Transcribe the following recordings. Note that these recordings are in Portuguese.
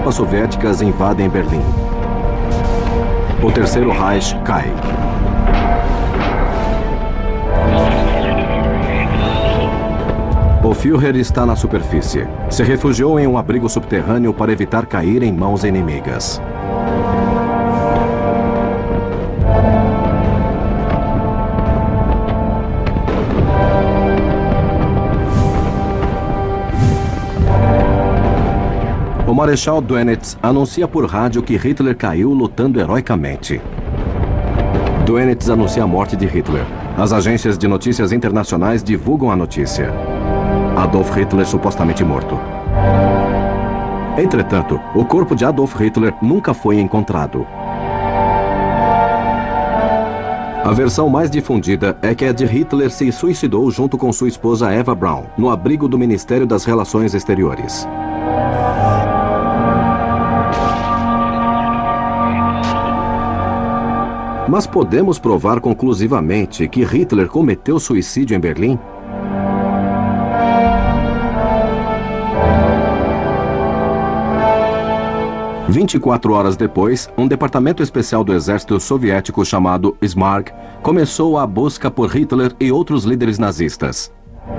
tropas soviéticas invadem Berlim. O Terceiro Reich cai. O Führer está na superfície. Se refugiou em um abrigo subterrâneo para evitar cair em mãos inimigas. O Marechal Dönitz anuncia por rádio que Hitler caiu lutando heroicamente. Dönitz anuncia a morte de Hitler. As agências de notícias internacionais divulgam a notícia. Adolf Hitler supostamente morto. Entretanto, o corpo de Adolf Hitler nunca foi encontrado. A versão mais difundida é que Ed Hitler se suicidou junto com sua esposa Eva Braun, no abrigo do Ministério das Relações Exteriores. Mas podemos provar conclusivamente que Hitler cometeu suicídio em Berlim? « 24 horas depois, um departamento especial do exército soviético chamado Smarg começou a busca por Hitler e outros líderes nazistas.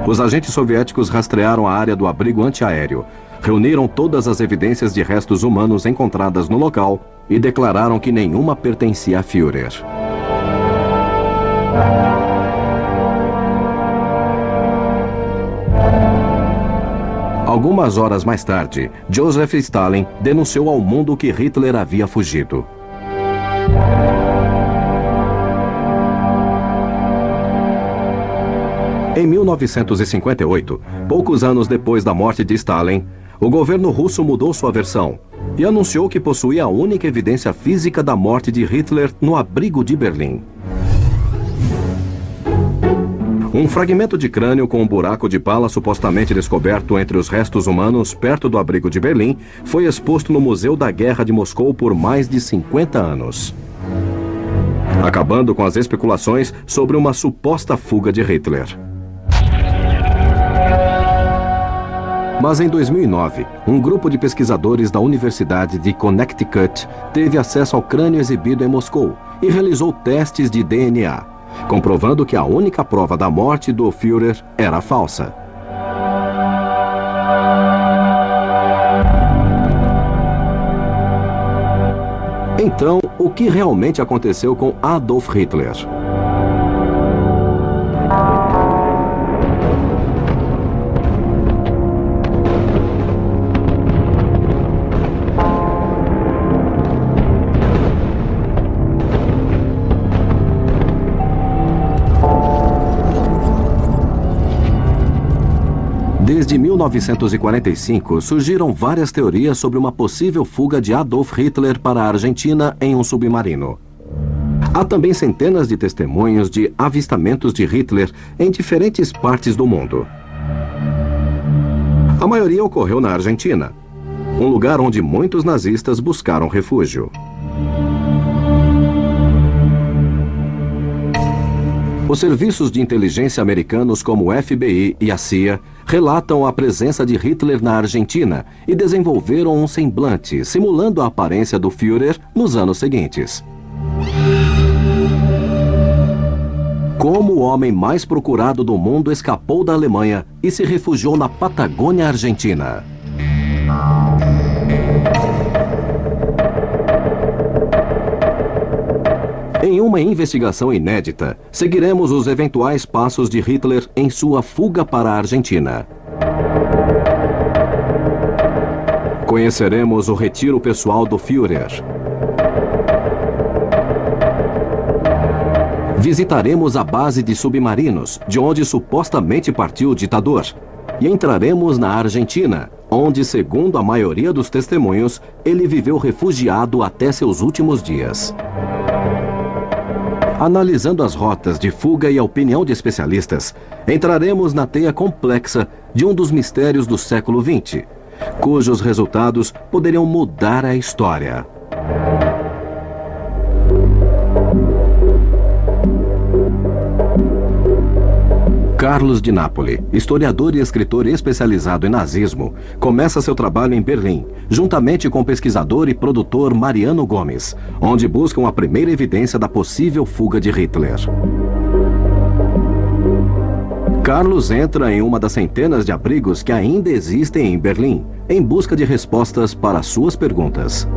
Os agentes soviéticos rastrearam a área do abrigo antiaéreo, reuniram todas as evidências de restos humanos encontradas no local e declararam que nenhuma pertencia a Führer. Algumas horas mais tarde, Joseph Stalin denunciou ao mundo que Hitler havia fugido. Em 1958, poucos anos depois da morte de Stalin, o governo russo mudou sua versão e anunciou que possuía a única evidência física da morte de Hitler no abrigo de Berlim. Um fragmento de crânio com um buraco de bala supostamente descoberto entre os restos humanos perto do abrigo de Berlim foi exposto no Museu da Guerra de Moscou por mais de 50 anos. Acabando com as especulações sobre uma suposta fuga de Hitler. Mas em 2009, um grupo de pesquisadores da Universidade de Connecticut teve acesso ao crânio exibido em Moscou e realizou testes de DNA, comprovando que a única prova da morte do Führer era falsa. Então, o que realmente aconteceu com Adolf Hitler? Desde 1945, surgiram várias teorias sobre uma possível fuga de Adolf Hitler para a Argentina em um submarino. Há também centenas de testemunhos de avistamentos de Hitler em diferentes partes do mundo. A maioria ocorreu na Argentina, um lugar onde muitos nazistas buscaram refúgio. Os serviços de inteligência americanos como o FBI e a CIA relatam a presença de Hitler na Argentina e desenvolveram um semblante, simulando a aparência do Führer nos anos seguintes. Como o homem mais procurado do mundo escapou da Alemanha e se refugiou na Patagônia Argentina. Em uma investigação inédita, seguiremos os eventuais passos de Hitler em sua fuga para a Argentina. Conheceremos o retiro pessoal do Führer. Visitaremos a base de submarinos, de onde supostamente partiu o ditador. E entraremos na Argentina, onde, segundo a maioria dos testemunhos, ele viveu refugiado até seus últimos dias. Analisando as rotas de fuga e a opinião de especialistas, entraremos na teia complexa de um dos mistérios do século XX, cujos resultados poderiam mudar a história. Carlos de Napoli, historiador e escritor especializado em nazismo, começa seu trabalho em Berlim, juntamente com o pesquisador e produtor Mariano Gomes, onde buscam a primeira evidência da possível fuga de Hitler. Carlos entra em uma das centenas de abrigos que ainda existem em Berlim, em busca de respostas para suas perguntas.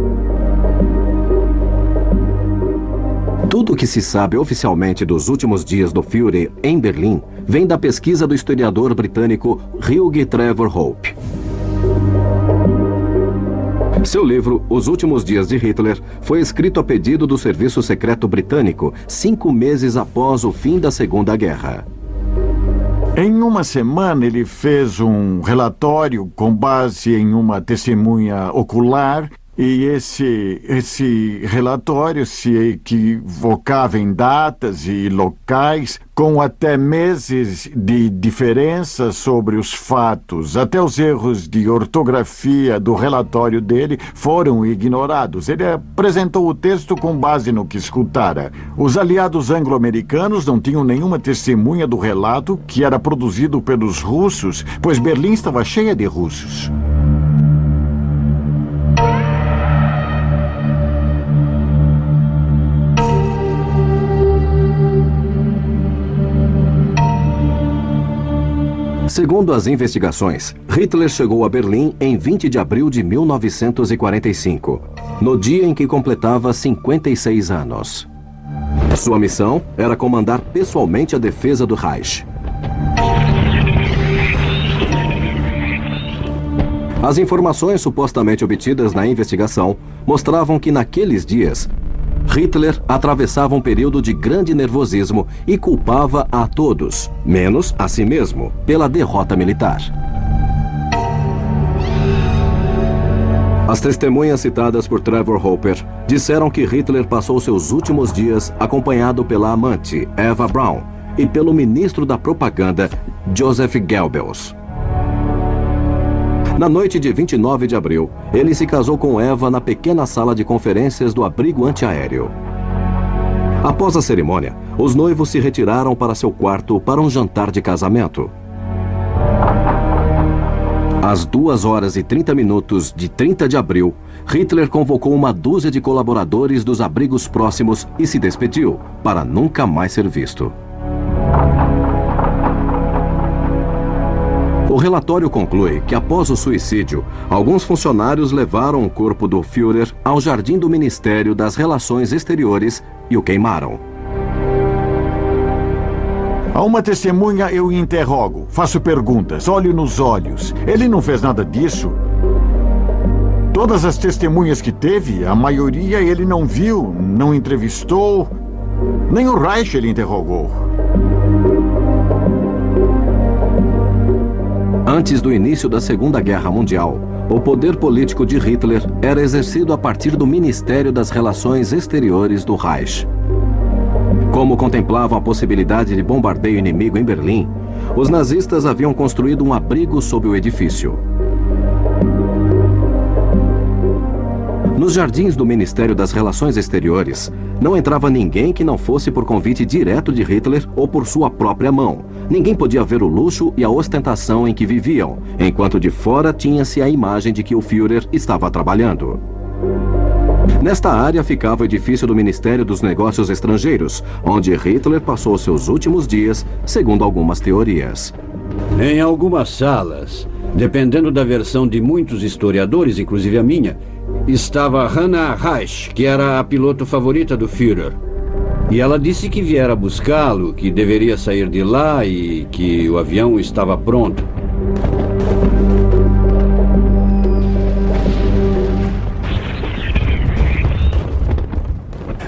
Tudo o que se sabe oficialmente dos últimos dias do Führer em Berlim vem da pesquisa do historiador britânico Hugh Trevor Hope. Seu livro, Os Últimos Dias de Hitler, foi escrito a pedido do Serviço Secreto Britânico 5 meses após o fim da Segunda Guerra. Em uma semana, ele fez um relatório com base em uma testemunha ocular. E esse relatório se equivocava em datas e locais, com até meses de diferença sobre os fatos. Até os erros de ortografia do relatório dele foram ignorados. Ele apresentou o texto com base no que escutara. Os aliados anglo-americanos não tinham nenhuma testemunha do relato que era produzido pelos russos, pois Berlim estava cheia de russos. Segundo as investigações, Hitler chegou a Berlim em 20 de abril de 1945, no dia em que completava 56 anos. Sua missão era comandar pessoalmente a defesa do Reich. As informações supostamente obtidas na investigação mostravam que naqueles dias, Hitler atravessava um período de grande nervosismo e culpava a todos, menos a si mesmo, pela derrota militar. As testemunhas citadas por Trevor Hopper disseram que Hitler passou seus últimos dias acompanhado pela amante, Eva Braun, e pelo ministro da propaganda, Joseph Goebbels. Na noite de 29 de abril, ele se casou com Eva na pequena sala de conferências do abrigo antiaéreo. Após a cerimônia, os noivos se retiraram para seu quarto para um jantar de casamento. Às 2h30 de 30 de abril, Hitler convocou uma dúzia de colaboradores dos abrigos próximos e se despediu, para nunca mais ser visto. O relatório conclui que, após o suicídio, alguns funcionários levaram o corpo do Führer ao jardim do Ministério das Relações Exteriores e o queimaram. A uma testemunha eu interrogo, faço perguntas, olho nos olhos. Ele não fez nada disso. Todas as testemunhas que teve, a maioria ele não viu, não entrevistou, nem o Reich ele interrogou. Antes do início da Segunda Guerra Mundial, o poder político de Hitler era exercido a partir do Ministério das Relações Exteriores do Reich. Como contemplavam a possibilidade de bombardeio inimigo em Berlim, os nazistas haviam construído um abrigo sob o edifício. Nos jardins do Ministério das Relações Exteriores, não entrava ninguém que não fosse por convite direto de Hitler ou por sua própria mão. Ninguém podia ver o luxo e a ostentação em que viviam, enquanto de fora tinha-se a imagem de que o Führer estava trabalhando. Nesta área ficava o edifício do Ministério dos Negócios Estrangeiros, onde Hitler passou seus últimos dias, segundo algumas teorias. Em algumas salas, dependendo da versão de muitos historiadores, inclusive a minha, estava Hannah Reich, que era a piloto favorita do Führer. E ela disse que viera buscá-lo, que deveria sair de lá e que o avião estava pronto.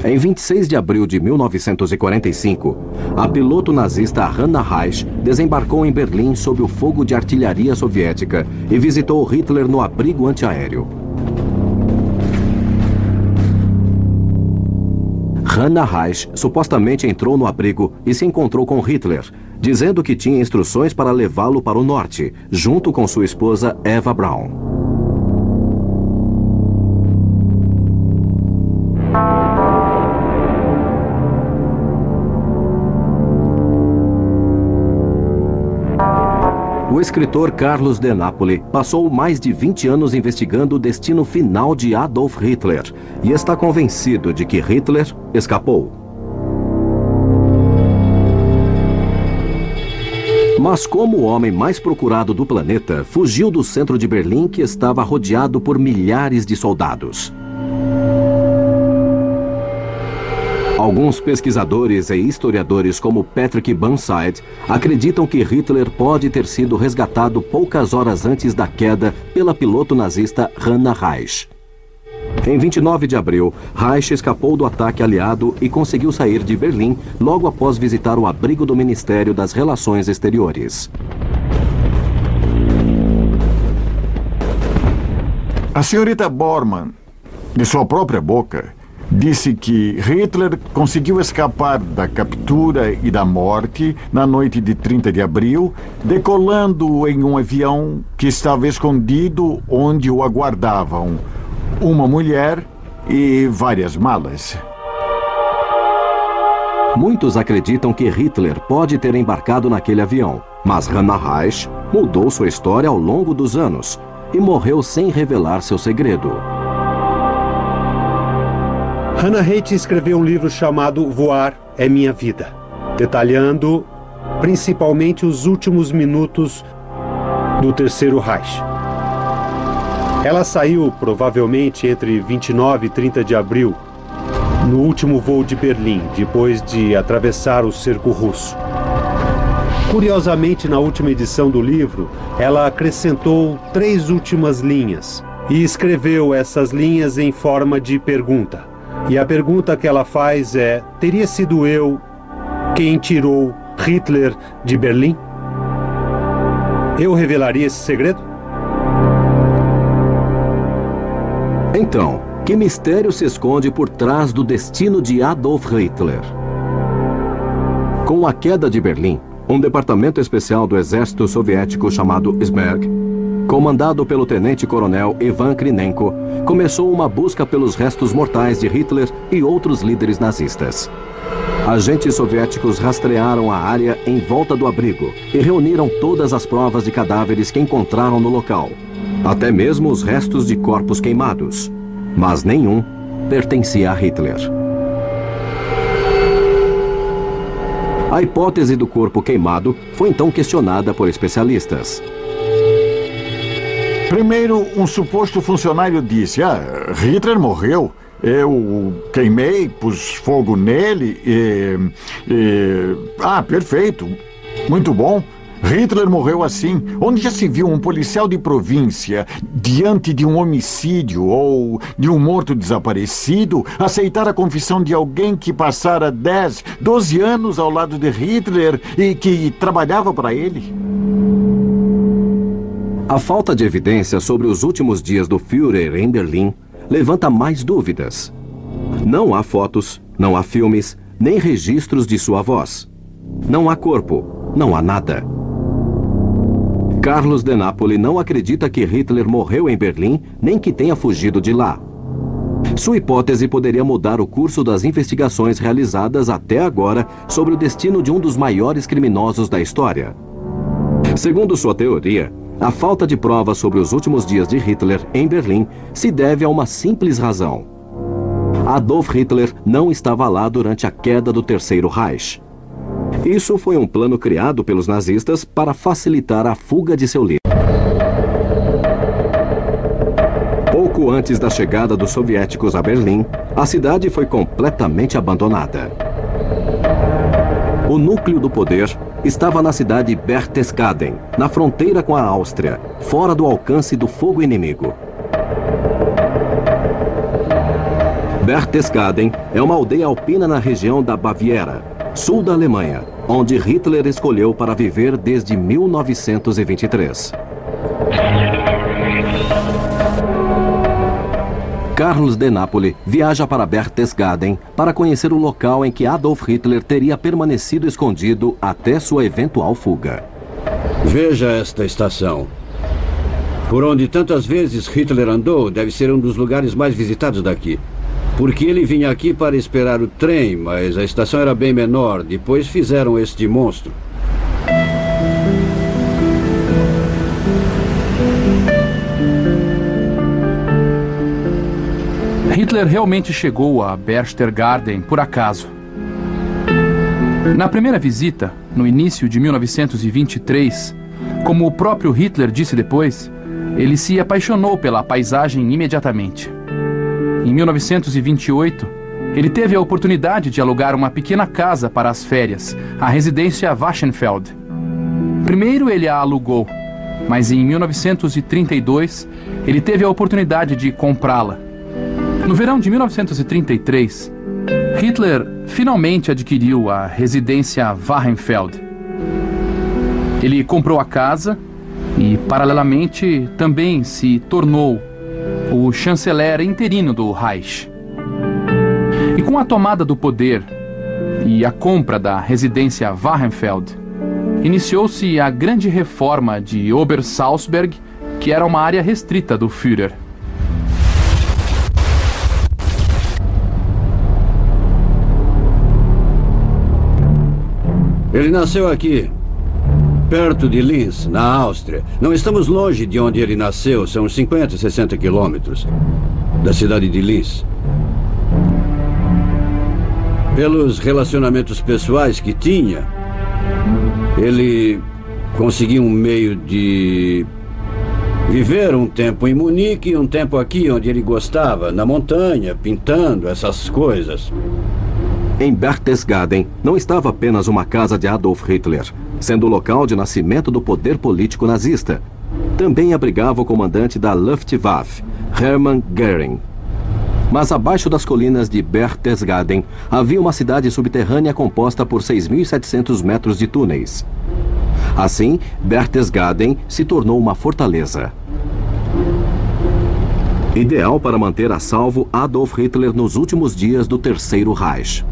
Em 26 de abril de 1945, a piloto nazista Hannah Reich desembarcou em Berlim sob o fogo de artilharia soviética e visitou Hitler no abrigo antiaéreo. Hannah Reich supostamente entrou no abrigo e se encontrou com Hitler, dizendo que tinha instruções para levá-lo para o norte, junto com sua esposa Eva Braun. O escritor Carlos de Napoli passou mais de 20 anos investigando o destino final de Adolf Hitler e está convencido de que Hitler escapou. Mas como o homem mais procurado do planeta fugiu do centro de Berlim, que estava rodeado por milhares de soldados? Alguns pesquisadores e historiadores, como Patrick Burnside, acreditam que Hitler pode ter sido resgatado poucas horas antes da queda pela piloto nazista Hannah Reich. Em 29 de abril, Reich escapou do ataque aliado e conseguiu sair de Berlim logo após visitar o abrigo do Ministério das Relações Exteriores. A senhorita Bormann, de sua própria boca, disse que Hitler conseguiu escapar da captura e da morte na noite de 30 de abril, decolando em um avião que estava escondido onde o aguardavam uma mulher e várias malas. Muitos acreditam que Hitler pode ter embarcado naquele avião, mas Hannah Reich mudou sua história ao longo dos anos e morreu sem revelar seu segredo. Hannah Reich escreveu um livro chamado Voar é Minha Vida, detalhando principalmente os últimos minutos do Terceiro Reich. Ela saiu provavelmente entre 29 e 30 de abril, no último voo de Berlim, depois de atravessar o cerco russo. Curiosamente, na última edição do livro, ela acrescentou 3 últimas linhas e escreveu essas linhas em forma de pergunta. E a pergunta que ela faz é: teria sido eu quem tirou Hitler de Berlim? Eu revelaria esse segredo? Então, que mistério se esconde por trás do destino de Adolf Hitler? Com a queda de Berlim, um departamento especial do exército soviético chamado Smerg, comandado pelo tenente-coronel Ivan Krinenko, começou uma busca pelos restos mortais de Hitler e outros líderes nazistas. Agentes soviéticos rastrearam a área em volta do abrigo e reuniram todas as provas de cadáveres que encontraram no local, até mesmo os restos de corpos queimados, mas nenhum pertencia a Hitler. A hipótese do corpo queimado foi então questionada por especialistas. Primeiro, um suposto funcionário disse: Hitler morreu. Eu o queimei, pus fogo nele perfeito. Muito bom. Hitler morreu assim. Onde já se viu um policial de província, diante de um homicídio ou de um morto desaparecido, aceitar a confissão de alguém que passara 10, 12 anos ao lado de Hitler e que trabalhava para ele? A falta de evidência sobre os últimos dias do Führer em Berlim levanta mais dúvidas. Não há fotos, não há filmes, nem registros de sua voz. Não há corpo, não há nada. Carlos de Napoli não acredita que Hitler morreu em Berlim, nem que tenha fugido de lá. Sua hipótese poderia mudar o curso das investigações realizadas até agora sobre o destino de um dos maiores criminosos da história. Segundo sua teoria, a falta de provas sobre os últimos dias de Hitler em Berlim se deve a uma simples razão. Adolf Hitler não estava lá durante a queda do Terceiro Reich. Isso foi um plano criado pelos nazistas para facilitar a fuga de seu líder. Pouco antes da chegada dos soviéticos a Berlim, a cidade foi completamente abandonada. O núcleo do poder estava na cidade Berchtesgaden, na fronteira com a Áustria, fora do alcance do fogo inimigo. Berchtesgaden é uma aldeia alpina na região da Baviera, sul da Alemanha, onde Hitler escolheu para viver desde 1923. Carlos de Napoli viaja para Berchtesgaden para conhecer o local em que Adolf Hitler teria permanecido escondido até sua eventual fuga. Veja esta estação. Por onde tantas vezes Hitler andou, deve ser um dos lugares mais visitados daqui. Porque ele vinha aqui para esperar o trem, mas a estação era bem menor. Depois fizeram este monstro. Hitler realmente chegou a Berchtesgaden por acaso. Na primeira visita, no início de 1923, como o próprio Hitler disse depois, ele se apaixonou pela paisagem imediatamente. Em 1928, ele teve a oportunidade de alugar uma pequena casa para as férias, a residência Wachenfeld. Primeiro ele a alugou, mas em 1932 ele teve a oportunidade de comprá-la. No verão de 1933, Hitler finalmente adquiriu a residência Wachenfeld. Ele comprou a casa e, paralelamente, também se tornou o chanceler interino do Reich. E com a tomada do poder e a compra da residência Wachenfeld, iniciou-se a grande reforma de Obersalzberg, que era uma área restrita do Führer. Ele nasceu aqui, perto de Linz, na Áustria. Não estamos longe de onde ele nasceu, são 50, 60 quilômetros da cidade de Linz. Pelos relacionamentos pessoais que tinha, ele conseguiu um meio de viver um tempo em Munique e um tempo aqui, onde ele gostava, na montanha, pintando, essas coisas. Em Berchtesgaden não estava apenas uma casa de Adolf Hitler, sendo o local de nascimento do poder político nazista. Também abrigava o comandante da Luftwaffe, Hermann Göring. Mas abaixo das colinas de Berchtesgaden havia uma cidade subterrânea composta por 6.700 metros de túneis. Assim, Berchtesgaden se tornou uma fortaleza. Ideal para manter a salvo Adolf Hitler nos últimos dias do Terceiro Reich.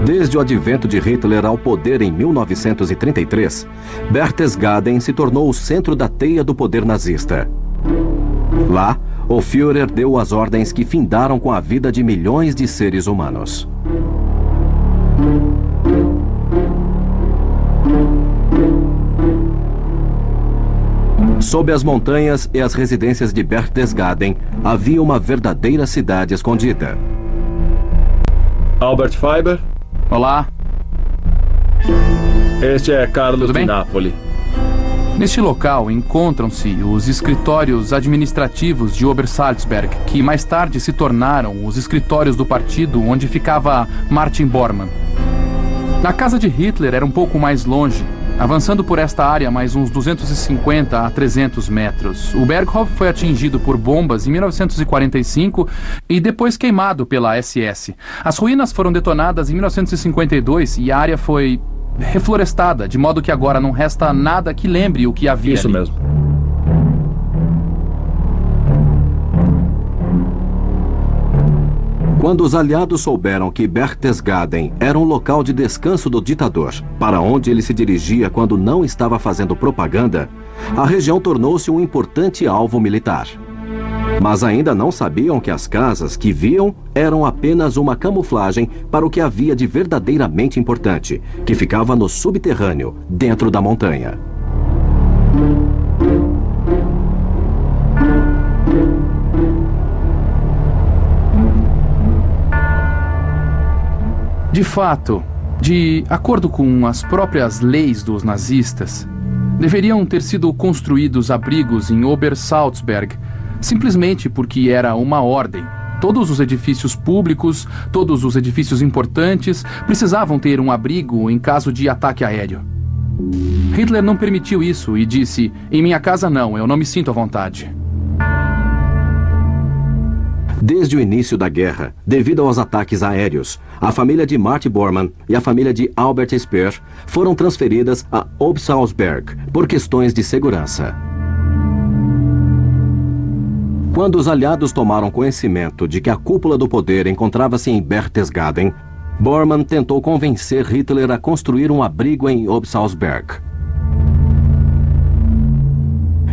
Desde o advento de Hitler ao poder em 1933, Berchtesgaden se tornou o centro da teia do poder nazista. Lá, o Führer deu as ordens que findaram com a vida de milhões de seres humanos. Sob as montanhas e as residências de Berchtesgaden, havia uma verdadeira cidade escondida. Albert Feiber. Olá. Este é Carlos Tudo bem? de Nápoles. Neste local encontram-se os escritórios administrativos de Obersalzberg, que mais tarde se tornaram os escritórios do partido onde ficava Martin Bormann. A casa de Hitler era um pouco mais longe, avançando por esta área mais uns 250 a 300 metros. O Berghof foi atingido por bombas em 1945 e depois queimado pela SS. As ruínas foram detonadas em 1952 e a área foi reflorestada, de modo que agora não resta nada que lembre o que havia Isso ali. mesmo. Quando os aliados souberam que Berchtesgaden era um local de descanso do ditador, para onde ele se dirigia quando não estava fazendo propaganda, a região tornou-se um importante alvo militar. Mas ainda não sabiam que as casas que viam eram apenas uma camuflagem para o que havia de verdadeiramente importante, que ficava no subterrâneo, dentro da montanha. De fato, de acordo com as próprias leis dos nazistas, deveriam ter sido construídos abrigos em Obersalzberg, simplesmente porque era uma ordem. Todos os edifícios públicos, todos os edifícios importantes, precisavam ter um abrigo em caso de ataque aéreo. Hitler não permitiu isso e disse: "Em minha casa não, eu não me sinto à vontade." Desde o início da guerra, devido aos ataques aéreos, a família de Martin Bormann e a família de Albert Speer foram transferidas a Obersalzberg por questões de segurança. Quando os aliados tomaram conhecimento de que a cúpula do poder encontrava-se em Berchtesgaden, Bormann tentou convencer Hitler a construir um abrigo em Obersalzberg.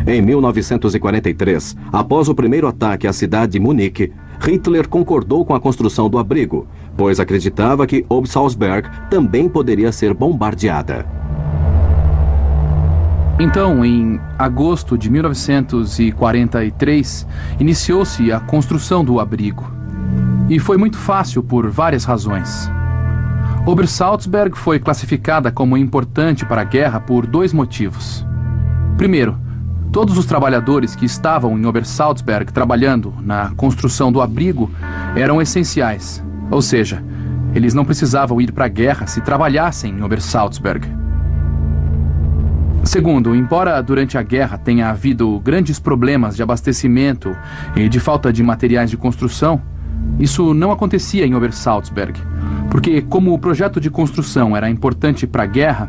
Em 1943, após o primeiro ataque à cidade de Munique, Hitler concordou com a construção do abrigo, pois acreditava que Obersalzberg também poderia ser bombardeada. Então, em agosto de 1943, iniciou-se a construção do abrigo. E foi muito fácil por várias razões. Obersalzberg foi classificada como importante para a guerra por dois motivos. Primeiro, todos os trabalhadores que estavam em Obersalzberg trabalhando na construção do abrigo eram essenciais. Ou seja, eles não precisavam ir para a guerra se trabalhassem em Obersalzberg. Segundo, embora durante a guerra tenha havido grandes problemas de abastecimento e de falta de materiais de construção, isso não acontecia em Obersalzberg, porque como o projeto de construção era importante para a guerra,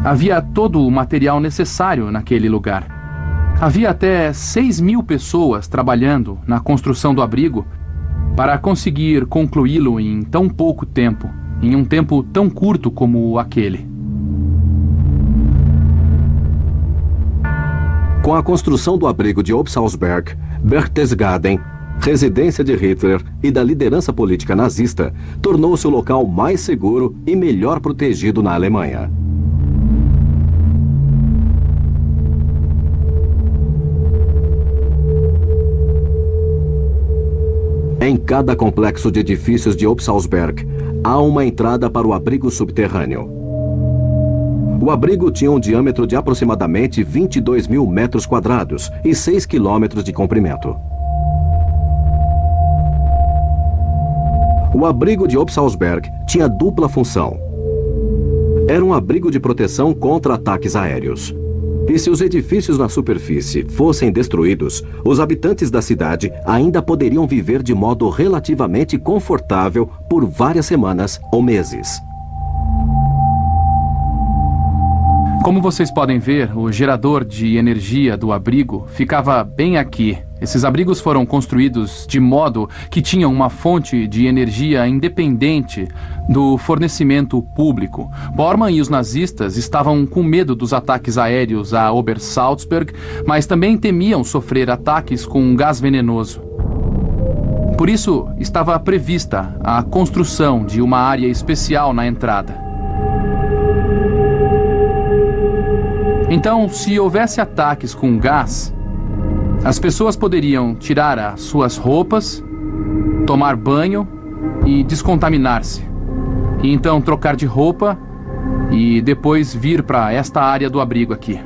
havia todo o material necessário naquele lugar. Havia até 6.000 pessoas trabalhando na construção do abrigo para conseguir concluí-lo em tão pouco tempo, em um tempo tão curto como aquele. Com a construção do abrigo de Obersalzberg, Berchtesgaden, residência de Hitler e da liderança política nazista, tornou-se o local mais seguro e melhor protegido na Alemanha. Em cada complexo de edifícios de Obersalzberg, há uma entrada para o abrigo subterrâneo. O abrigo tinha um diâmetro de aproximadamente 22.000 metros quadrados e 6 quilômetros de comprimento. O abrigo de Obersalzberg tinha dupla função. Era um abrigo de proteção contra ataques aéreos. E se os edifícios na superfície fossem destruídos, os habitantes da cidade ainda poderiam viver de modo relativamente confortável por várias semanas ou meses. Como vocês podem ver, o gerador de energia do abrigo ficava bem aqui. Esses abrigos foram construídos de modo que tinham uma fonte de energia independente do fornecimento público. Bormann e os nazistas estavam com medo dos ataques aéreos a Obersalzberg, mas também temiam sofrer ataques com gás venenoso. Por isso, estava prevista a construção de uma área especial na entrada. Então, se houvesse ataques com gás, as pessoas poderiam tirar as suas roupas, tomar banho e descontaminar-se. E então trocar de roupa e depois vir para esta área do abrigo aqui.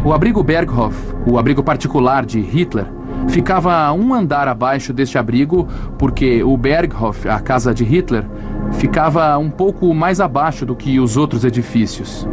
O abrigo Berghof, o abrigo particular de Hitler, ficava um andar abaixo deste abrigo, porque o Berghof, a casa de Hitler, ficava um pouco mais abaixo do que os outros edifícios.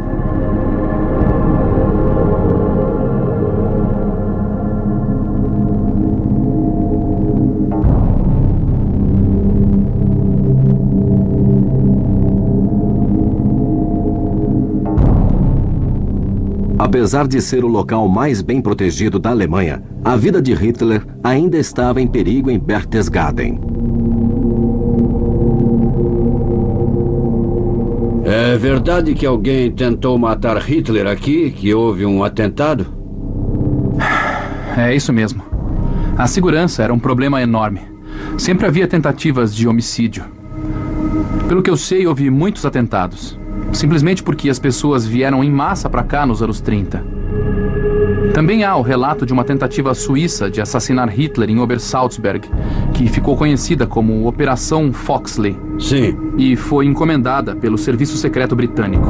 Apesar de ser o local mais bem protegido da Alemanha, a vida de Hitler ainda estava em perigo em Berchtesgaden. É verdade que alguém tentou matar Hitler aqui, que houve um atentado? É isso mesmo. A segurança era um problema enorme. Sempre havia tentativas de homicídio. Pelo que eu sei, houve muitos atentados. Simplesmente porque as pessoas vieram em massa para cá nos anos 30. Também há o relato de uma tentativa suíça de assassinar Hitler em Obersalzberg, que ficou conhecida como Operação Foxley. Sim. E foi encomendada pelo Serviço Secreto Britânico.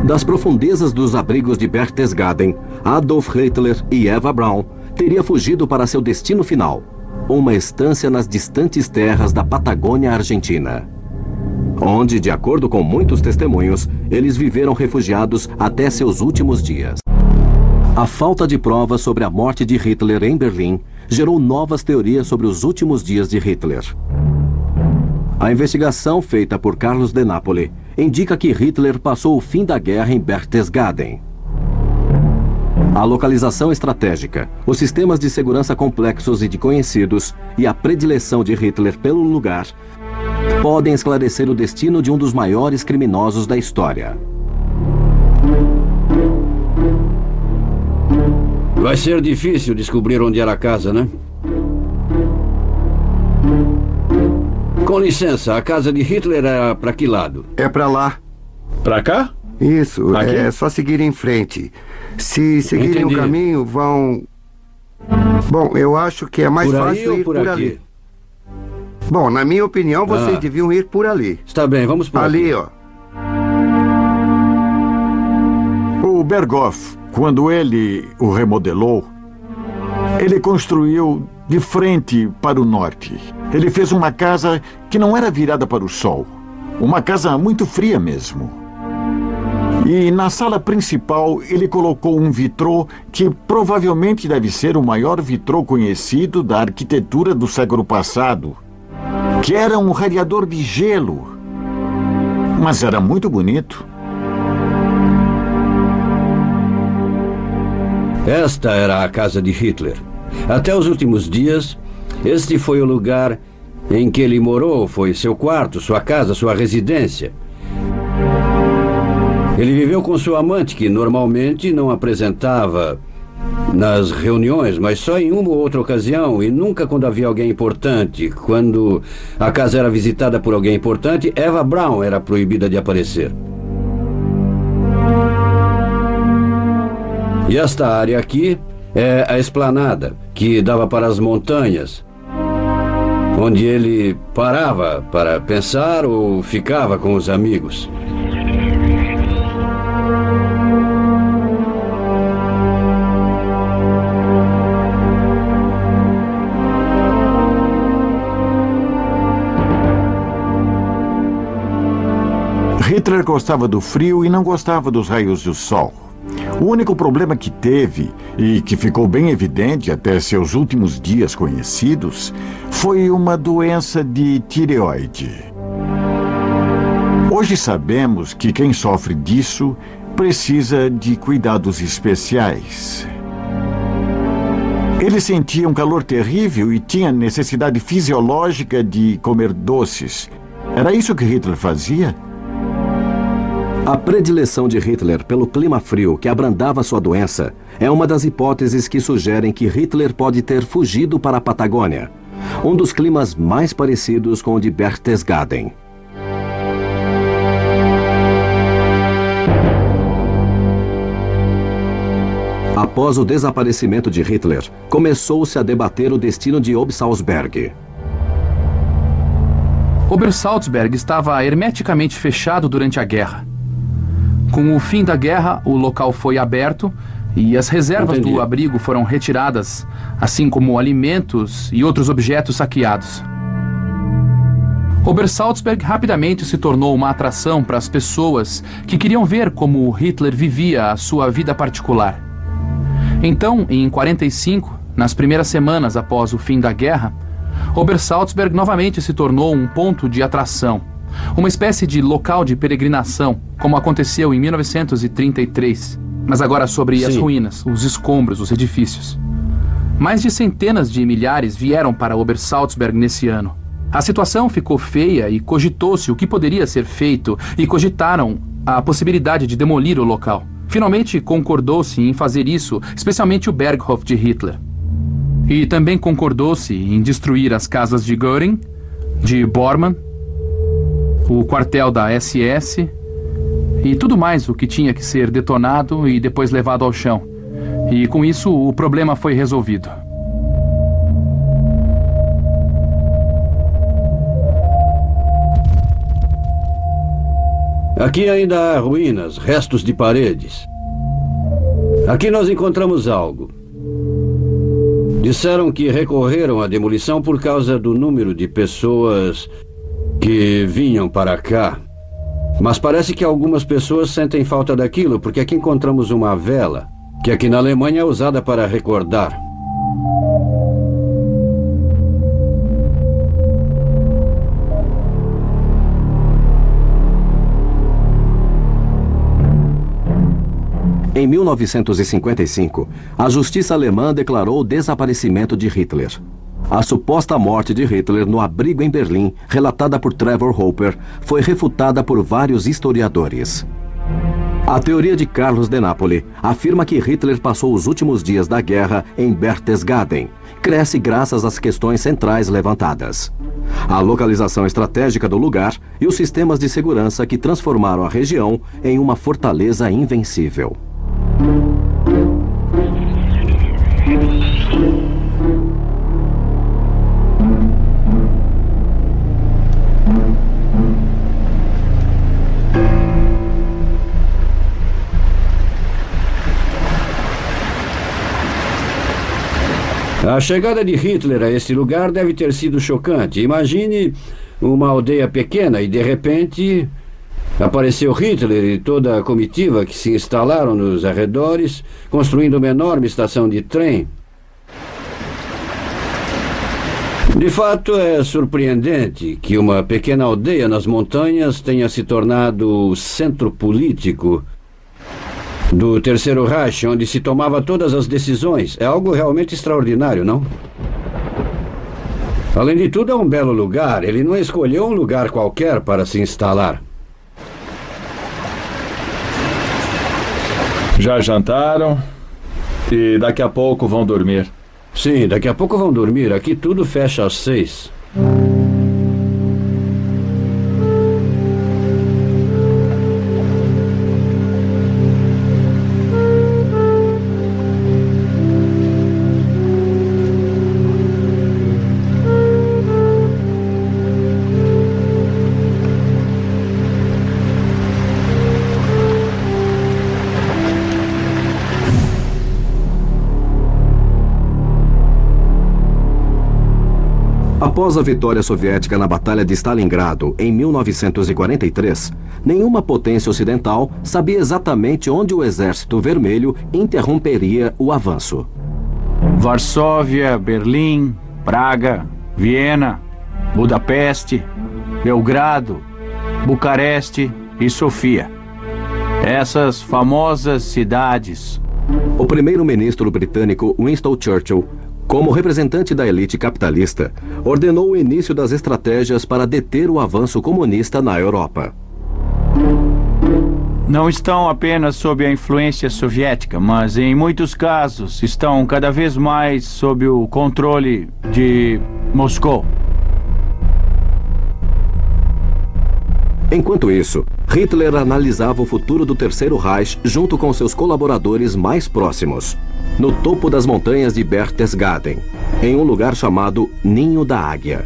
Das profundezas dos abrigos de Berchtesgaden, Adolf Hitler e Eva Braun teriam fugido para seu destino final, uma estância nas distantes terras da Patagônia Argentina, onde, de acordo com muitos testemunhos, eles viveram refugiados até seus últimos dias. A falta de provas sobre a morte de Hitler em Berlim gerou novas teorias sobre os últimos dias de Hitler. A investigação feita por Carlos de Napoli indica que Hitler passou o fim da guerra em Berchtesgaden. A localização estratégica, os sistemas de segurança complexos e de conhecidos e a predileção de Hitler pelo lugar podem esclarecer o destino de um dos maiores criminosos da história. Vai ser difícil descobrir onde era a casa, né? Com licença, a casa de Hitler era para que lado? É para lá. Pra cá? Isso, Aqui? é só seguir em frente. Se seguirem Entendi. o caminho, vão... Bom, eu acho que é mais Por aí fácil ou ir por por aqui? ali. Bom, na minha opinião, vocês deviam ir por ali. Está bem, vamos por Ali, aqui. ó. O Berghoff, quando ele o remodelou, ele construiu de frente para o norte. Ele fez uma casa que não era virada para o sol. Uma casa muito fria mesmo. E na sala principal ele colocou um vitrô que provavelmente deve ser o maior vitrô conhecido da arquitetura do século passado, que era um radiador de gelo. Mas era muito bonito. Esta era a casa de Hitler. Até os últimos dias, este foi o lugar em que ele morou, foi seu quarto, sua casa, sua residência. Ele viveu com sua amante, que normalmente não apresentava nas reuniões, mas só em uma ou outra ocasião, e nunca quando havia alguém importante. Quando a casa era visitada por alguém importante, Eva Braun era proibida de aparecer. E esta área aqui é a esplanada, que dava para as montanhas, onde ele parava para pensar ou ficava com os amigos. Hitler gostava do frio e não gostava dos raios do sol. O único problema que teve, e que ficou bem evidente até seus últimos dias conhecidos, foi uma doença de tireoide. Hoje sabemos que quem sofre disso precisa de cuidados especiais. Ele sentia um calor terrível e tinha necessidade fisiológica de comer doces. Era isso que Hitler fazia? A predileção de Hitler pelo clima frio que abrandava sua doença é uma das hipóteses que sugerem que Hitler pode ter fugido para a Patagônia, um dos climas mais parecidos com o de Berchtesgaden. Após o desaparecimento de Hitler, começou-se a debater o destino de Obersalzberg. Obersalzberg estava hermeticamente fechado durante a guerra. Com o fim da guerra, o local foi aberto e as reservas do abrigo foram retiradas, assim como alimentos e outros objetos saqueados. Obersalzberg rapidamente se tornou uma atração para as pessoas que queriam ver como Hitler vivia a sua vida particular. Então, em 1945, nas primeiras semanas após o fim da guerra, Obersalzberg novamente se tornou um ponto de atração, uma espécie de local de peregrinação, como aconteceu em 1933, mas agora sobre as ruínas, os escombros, os edifícios. Mais de centenas de milhares vieram para Obersalzberg nesse ano. A situação ficou feia e cogitou-se o que poderia ser feito e cogitaram a possibilidade de demolir o local. Finalmente concordou-se em fazer isso, especialmente o Berghoff de Hitler. E também concordou-se em destruir as casas de Göring, de Bormann, o quartel da SS e tudo mais o que tinha que ser detonado e depois levado ao chão. E com isso o problema foi resolvido. Aqui ainda há ruínas, restos de paredes. Aqui nós encontramos algo. Disseram que recorreram à demolição por causa do número de pessoas que vinham para cá. Mas parece que algumas pessoas sentem falta daquilo, porque aqui encontramos uma vela, que aqui na Alemanha é usada para recordar. Em 1955, a justiça alemã declarou o desaparecimento de Hitler. A suposta morte de Hitler no abrigo em Berlim, relatada por Trevor Hopper, foi refutada por vários historiadores. A teoria de Carlos de Napoli afirma que Hitler passou os últimos dias da guerra em Berchtesgaden. Cresce graças às questões centrais levantadas: a localização estratégica do lugar e os sistemas de segurança que transformaram a região em uma fortaleza invencível. A chegada de Hitler a este lugar deve ter sido chocante. Imagine uma aldeia pequena e, de repente, apareceu Hitler e toda a comitiva que se instalaram nos arredores, construindo uma enorme estação de trem. De fato, é surpreendente que uma pequena aldeia nas montanhas tenha se tornado o centro político do Terceiro Reich, onde se tomava todas as decisões. É algo realmente extraordinário, não? Além de tudo, é um belo lugar. Ele não escolheu um lugar qualquer para se instalar. Já jantaram e daqui a pouco vão dormir. Sim, daqui a pouco vão dormir. Aqui tudo fecha às 6. Após a vitória soviética na Batalha de Stalingrado, em 1943, nenhuma potência ocidental sabia exatamente onde o Exército Vermelho interromperia o avanço. Varsóvia, Berlim, Praga, Viena, Budapeste, Belgrado, Bucareste e Sofia. Essas famosas cidades. O primeiro-ministro britânico Winston Churchill, como representante da elite capitalista, ordenou o início das estratégias para deter o avanço comunista na Europa. Não estão apenas sob a influência soviética, mas em muitos casos estão cada vez mais sob o controle de Moscou. Enquanto isso, Hitler analisava o futuro do Terceiro Reich junto com seus colaboradores mais próximos, no topo das montanhas de Berchtesgaden, em um lugar chamado Ninho da Águia.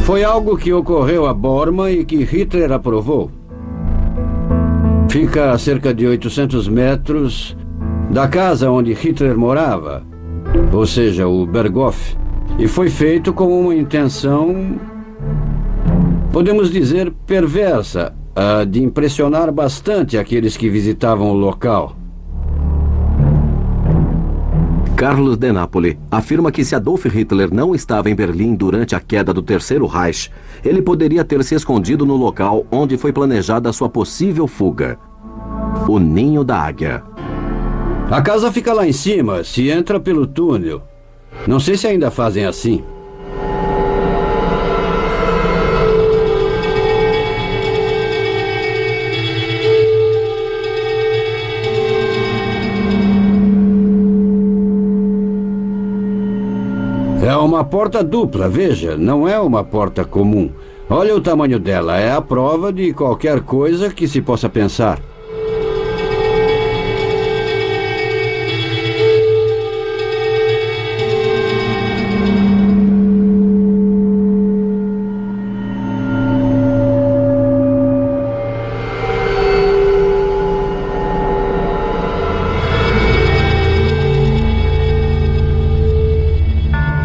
Foi algo que ocorreu a Bormann e que Hitler aprovou. Fica a cerca de 800 metros da casa onde Hitler morava, ou seja, o Berghof, e foi feito com uma intenção, podemos dizer, perversa, a de impressionar bastante aqueles que visitavam o local. Carlos de Napoli afirma que se Adolf Hitler não estava em Berlim durante a queda do Terceiro Reich, ele poderia ter se escondido no local onde foi planejada sua possível fuga, o Ninho da Águia. A casa fica lá em cima, se entra pelo túnel. Não sei se ainda fazem assim. É uma porta dupla, veja, não é uma porta comum. Olha o tamanho dela, é a prova de qualquer coisa que se possa pensar.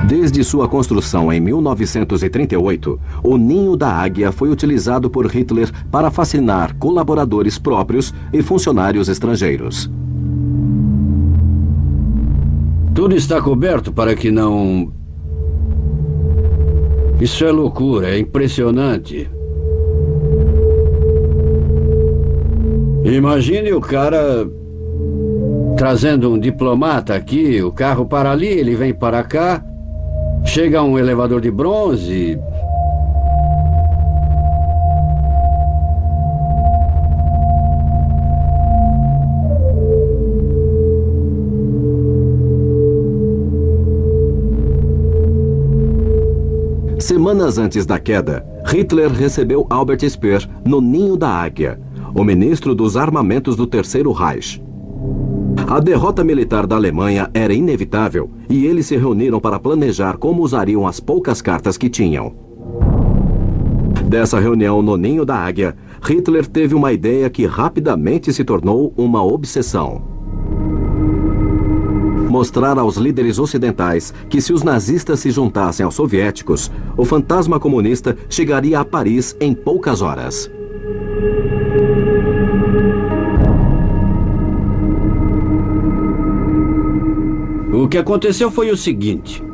Desde sua construção em 1938, o Ninho da Águia foi utilizado por Hitler para fascinar colaboradores próprios e funcionários estrangeiros. Tudo está coberto para que não... Isso é loucura, é impressionante. Imagine o cara trazendo um diplomata aqui, o carro para ali, ele vem para cá, chega um elevador de bronze. Semanas antes da queda, Hitler recebeu Albert Speer no Ninho da Águia, o ministro dos armamentos do Terceiro Reich. A derrota militar da Alemanha era inevitável e eles se reuniram para planejar como usariam as poucas cartas que tinham. Dessa reunião no Ninho da Águia, Hitler teve uma ideia que rapidamente se tornou uma obsessão. Mostrar aos líderes ocidentais que se os nazistas se juntassem aos soviéticos, o fantasma comunista chegaria a Paris em poucas horas. O que aconteceu foi o seguinte.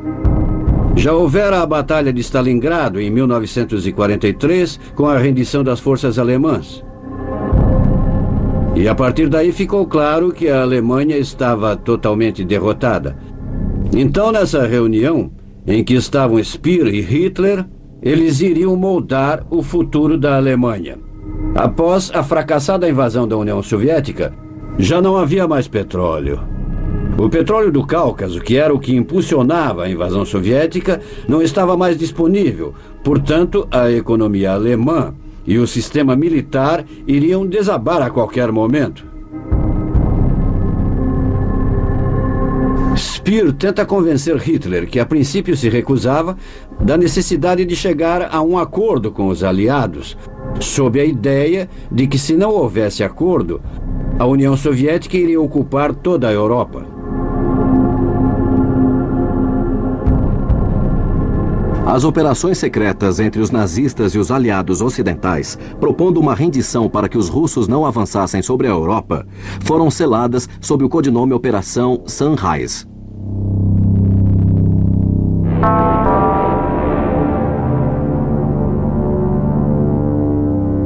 Já houvera a Batalha de Stalingrado em 1943, com a rendição das forças alemãs. E a partir daí ficou claro que a Alemanha estava totalmente derrotada. Então, nessa reunião, em que estavam Speer e Hitler, eles iriam moldar o futuro da Alemanha. Após a fracassada invasão da União Soviética, já não havia mais petróleo. O petróleo do Cáucaso, que era o que impulsionava a invasão soviética, não estava mais disponível. Portanto, a economia alemã e o sistema militar iriam desabar a qualquer momento. Speer tenta convencer Hitler, que a princípio se recusava, da necessidade de chegar a um acordo com os aliados, sob a ideia de que, se não houvesse acordo, a União Soviética iria ocupar toda a Europa. As operações secretas entre os nazistas e os aliados ocidentais, propondo uma rendição para que os russos não avançassem sobre a Europa, foram seladas sob o codinome Operação Sunrise.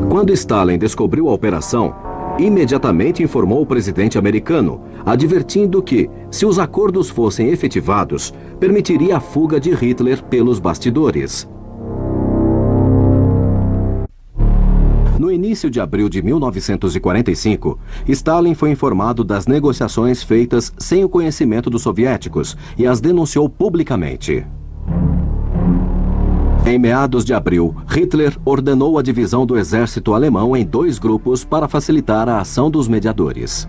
Quando Stalin descobriu a operação, imediatamente informou o presidente americano, advertindo que, se os acordos fossem efetivados, permitiria a fuga de Hitler pelos bastidores. No início de abril de 1945, Stalin foi informado das negociações feitas sem o conhecimento dos soviéticos e as denunciou publicamente. Em meados de abril, Hitler ordenou a divisão do exército alemão em 2 grupos para facilitar a ação dos mediadores.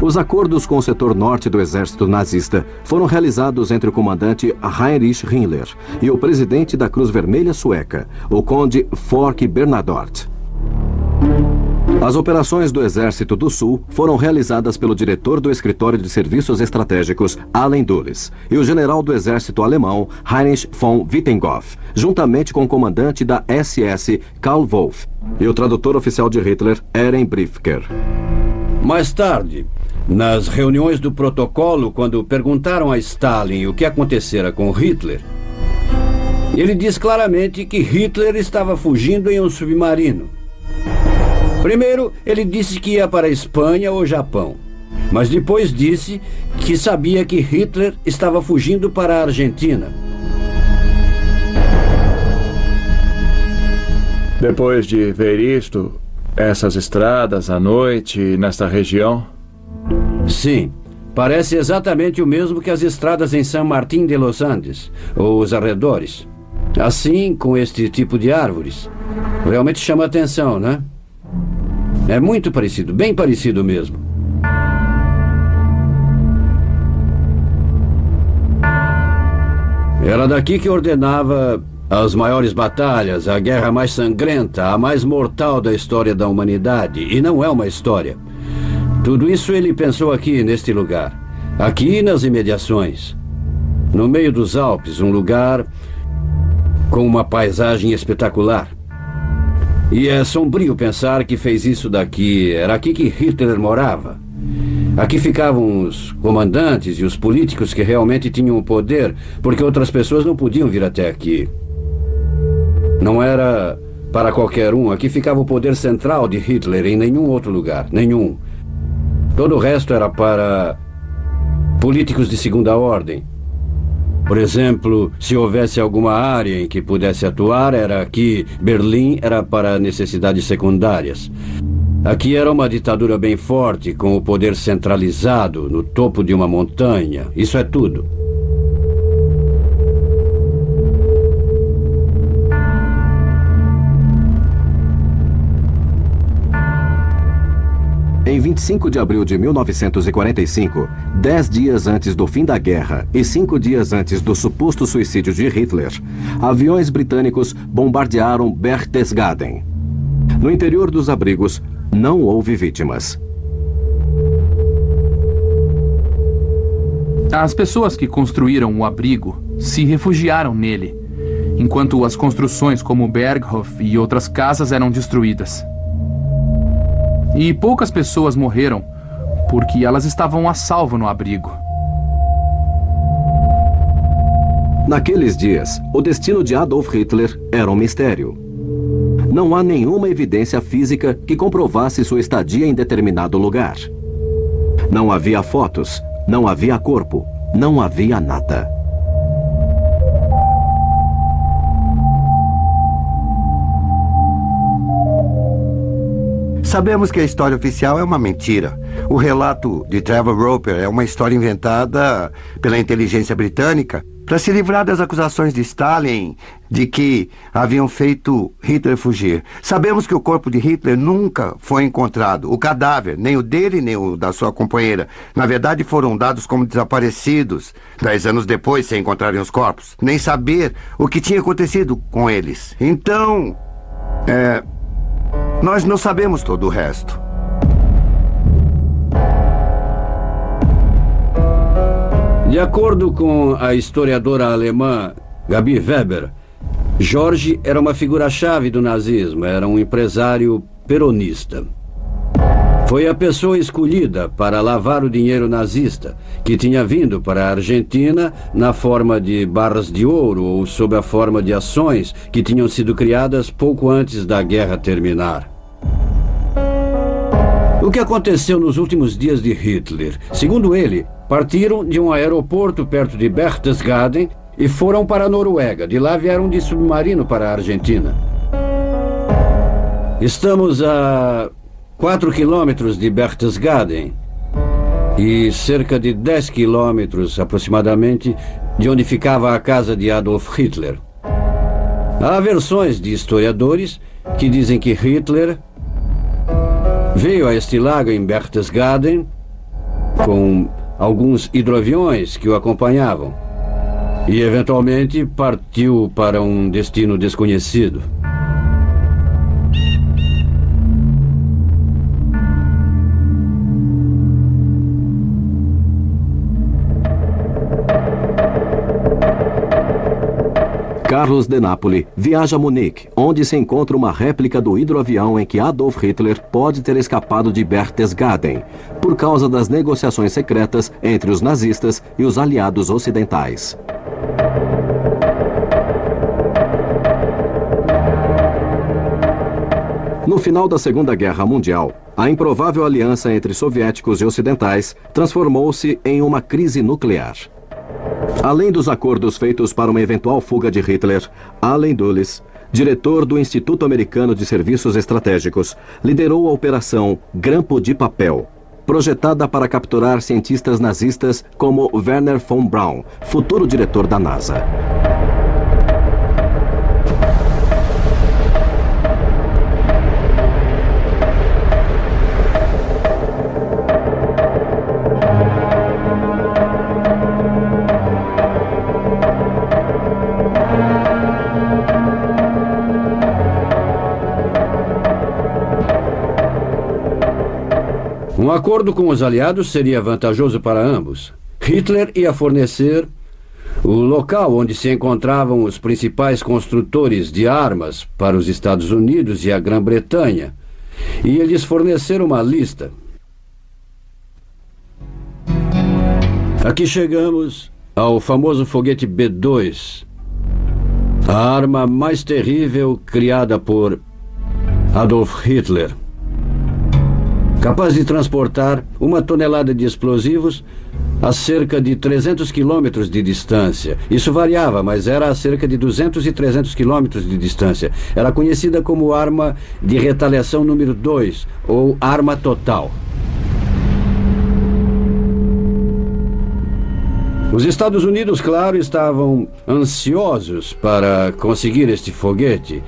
Os acordos com o setor norte do exército nazista foram realizados entre o comandante Heinrich Himmler e o presidente da Cruz Vermelha Sueca, o conde Folke Bernadotte. As operações do Exército do Sul foram realizadas pelo diretor do Escritório de Serviços Estratégicos, Allen Dulles, e o general do Exército Alemão, Heinrich von Wittendorf, juntamente com o comandante da SS, Karl Wolff, e o tradutor oficial de Hitler, Eren Briefker. Mais tarde, nas reuniões do protocolo, quando perguntaram a Stalin o que acontecera com Hitler, ele diz claramente que Hitler estava fugindo em um submarino. Primeiro, ele disse que ia para a Espanha ou Japão, mas depois disse que sabia que Hitler estava fugindo para a Argentina. Depois de ver isto, essas estradas à noite nesta região? Sim, parece exatamente o mesmo que as estradas em San Martín de los Andes, ou os arredores. Assim, com este tipo de árvores. Realmente chama atenção, né? É muito parecido, bem parecido mesmo. Era daqui que ordenava as maiores batalhas, a guerra mais sangrenta, a mais mortal da história da humanidade. E não é uma história. Tudo isso ele pensou aqui, neste lugar. Aqui nas imediações. No meio dos Alpes, um lugar com uma paisagem espetacular. E é sombrio pensar que fez isso daqui. Era aqui que Hitler morava. Aqui ficavam os comandantes e os políticos que realmente tinham o poder, porque outras pessoas não podiam vir até aqui. Não era para qualquer um. Aqui ficava o poder central de Hitler, em nenhum outro lugar. Nenhum. Todo o resto era para políticos de segunda ordem. Por exemplo, se houvesse alguma área em que pudesse atuar, era aqui. Berlim era para necessidades secundárias. Aqui era uma ditadura bem forte, com o poder centralizado no topo de uma montanha. Isso é tudo. Em 25 de abril de 1945, 10 dias antes do fim da guerra e 5 dias antes do suposto suicídio de Hitler, aviões britânicos bombardearam Berchtesgaden. No interior dos abrigos, não houve vítimas. As pessoas que construíram o abrigo se refugiaram nele, enquanto as construções como Berghof e outras casas eram destruídas. E poucas pessoas morreram porque elas estavam a salvo no abrigo. Naqueles dias, o destino de Adolf Hitler era um mistério. Não há nenhuma evidência física que comprovasse sua estadia em determinado lugar. Não havia fotos, não havia corpo, não havia nada. Sabemos que a história oficial é uma mentira. O relato de Trevor Roper é uma história inventada pela inteligência britânica para se livrar das acusações de Stalin de que haviam feito Hitler fugir. Sabemos que o corpo de Hitler nunca foi encontrado. O cadáver, nem o dele nem o da sua companheira, na verdade foram dados como desaparecidos 10 anos depois, sem encontrarem os corpos. Nem saber o que tinha acontecido com eles. Então, nós não sabemos todo o resto. De acordo com a historiadora alemã Gabi Weber, Jorge era uma figura-chave do nazismo, era um empresário peronista. Foi a pessoa escolhida para lavar o dinheiro nazista, que tinha vindo para a Argentina na forma de barras de ouro ou sob a forma de ações que tinham sido criadas pouco antes da guerra terminar. O que aconteceu nos últimos dias de Hitler? Segundo ele, partiram de um aeroporto perto de Berchtesgaden e foram para a Noruega. De lá vieram de submarino para a Argentina. Estamos a 4 quilômetros de Berchtesgaden e cerca de 10 quilômetros aproximadamente de onde ficava a casa de Adolf Hitler. Há versões de historiadores que dizem que Hitler veio a este lago em Berchtesgaden com alguns hidroaviões que o acompanhavam e eventualmente partiu para um destino desconhecido. Carlos de Napoli viaja a Munique, onde se encontra uma réplica do hidroavião em que Adolf Hitler pode ter escapado de Berchtesgaden, por causa das negociações secretas entre os nazistas e os aliados ocidentais. No final da Segunda Guerra Mundial, a improvável aliança entre soviéticos e ocidentais transformou-se em uma crise nuclear. Além dos acordos feitos para uma eventual fuga de Hitler, Allen Dulles, diretor do Instituto Americano de Serviços Estratégicos, liderou a Operação Grampo de Papel, projetada para capturar cientistas nazistas como Werner von Braun, futuro diretor da NASA. Um acordo com os aliados seria vantajoso para ambos. Hitler ia fornecer o local onde se encontravam os principais construtores de armas para os Estados Unidos e a Grã-Bretanha, e eles forneceram uma lista. Aqui chegamos ao famoso foguete B-2. A arma mais terrível criada por Adolf Hitler. Capaz de transportar 1 tonelada de explosivos a cerca de 300 quilômetros de distância. Isso variava, mas era a cerca de 200 e 300 quilômetros de distância. Era conhecida como arma de retaliação número 2, ou arma total. Os Estados Unidos, claro, estavam ansiosos para conseguir este foguete,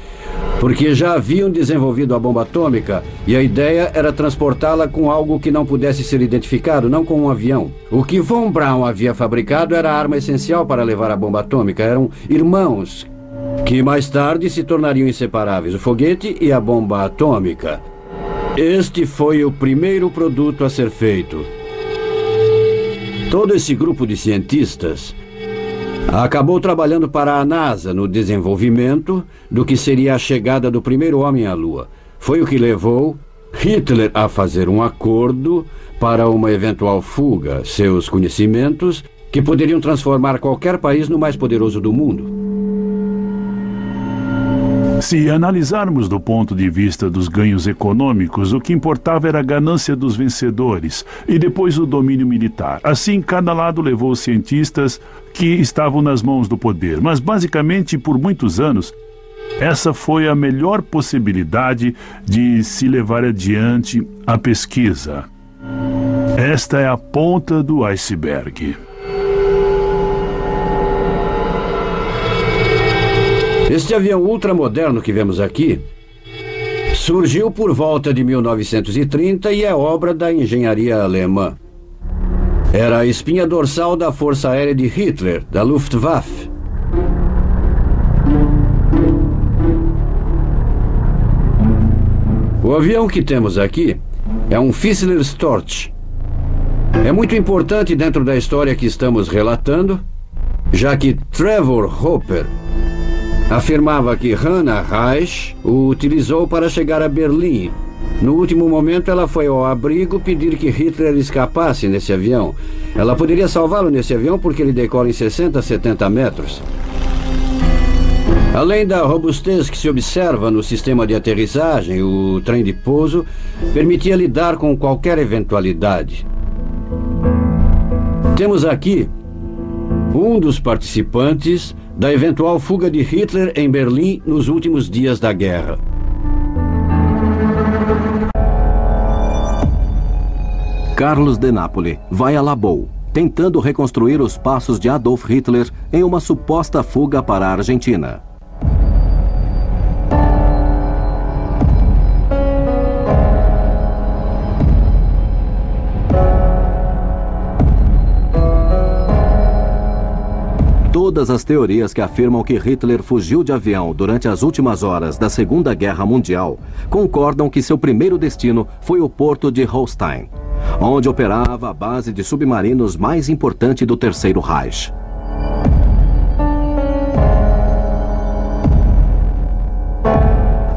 porque já haviam desenvolvido a bomba atômica e a ideia era transportá-la com algo que não pudesse ser identificado, não com um avião. O que von Braun havia fabricado era a arma essencial para levar a bomba atômica. Eram irmãos que mais tarde se tornariam inseparáveis, o foguete e a bomba atômica. Este foi o primeiro produto a ser feito. Todo esse grupo de cientistas acabou trabalhando para a NASA no desenvolvimento do que seria a chegada do primeiro homem à Lua. Foi o que levou Hitler a fazer um acordo para uma eventual fuga, seus conhecimentos que poderiam transformar qualquer país no mais poderoso do mundo. Se analisarmos do ponto de vista dos ganhos econômicos, o que importava era a ganância dos vencedores e depois o domínio militar. Assim, cada lado levou cientistas que estavam nas mãos do poder. Mas, basicamente, por muitos anos, essa foi a melhor possibilidade de se levar adiante a pesquisa. Esta é a ponta do iceberg. Este avião ultramoderno que vemos aqui surgiu por volta de 1930 e é obra da engenharia alemã. Era a espinha dorsal da Força Aérea de Hitler, da Luftwaffe. O avião que temos aqui é um Fissler Storch. É muito importante dentro da história que estamos relatando, já que Trevor Hopper afirmava que Hannah Reich o utilizou para chegar a Berlim. No último momento, ela foi ao abrigo pedir que Hitler escapasse nesse avião. Ela poderia salvá-lo nesse avião porque ele decola em 60 a 70 metros. Além da robustez que se observa no sistema de aterrissagem, o trem de pouso permitia lidar com qualquer eventualidade. Temos aqui um dos participantes da eventual fuga de Hitler em Berlim nos últimos dias da guerra. Carlos de Napoli vai a Labou, tentando reconstruir os passos de Adolf Hitler em uma suposta fuga para a Argentina. Todas as teorias que afirmam que Hitler fugiu de avião durante as últimas horas da Segunda Guerra Mundial concordam que seu primeiro destino foi o porto de Holstein, onde operava a base de submarinos mais importante do Terceiro Reich.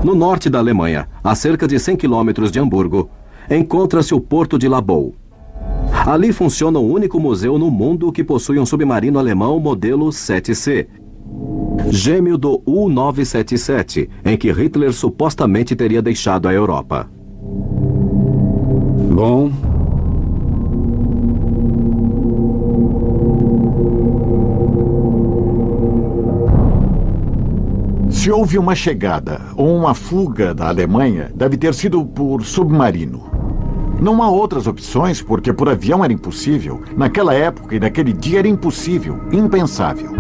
No norte da Alemanha, a cerca de 100 quilômetros de Hamburgo, encontra-se o porto de Labou. Ali funciona o único museu no mundo que possui um submarino alemão modelo 7C, gêmeo do U-977, em que Hitler supostamente teria deixado a Europa. Bom, se houve uma chegada ou uma fuga da Alemanha, deve ter sido por submarino. Não há outras opções, porque por avião era impossível. Naquela época e naquele dia era impossível, impensável.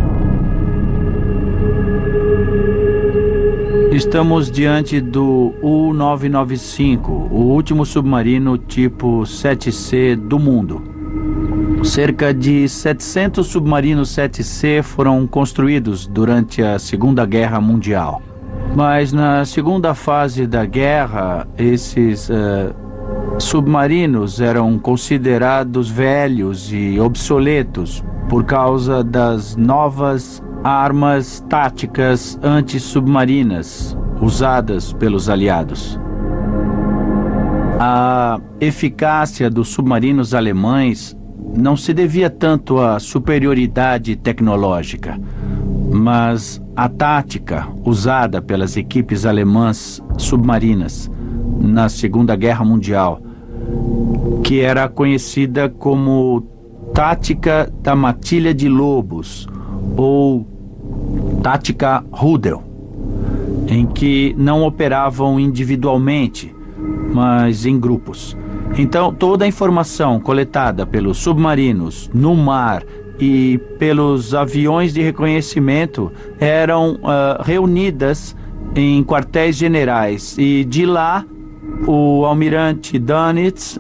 Estamos diante do U-995, o último submarino tipo 7C do mundo. Cerca de 700 submarinos 7C foram construídos durante a Segunda Guerra Mundial. Mas na segunda fase da guerra, esses submarinos eram considerados velhos e obsoletos por causa das novas armas táticas antissubmarinas usadas pelos aliados. A eficácia dos submarinos alemães não se devia tanto à superioridade tecnológica, mas a tática usada pelas equipes alemãs submarinas na Segunda Guerra Mundial, que era conhecida como tática da matilha de lobos, ou tática Rudel, em que não operavam individualmente, mas em grupos. Então, toda a informação coletada pelos submarinos no mar e pelos aviões de reconhecimento eram reunidas em quartéis generais, e de lá o almirante Dönitz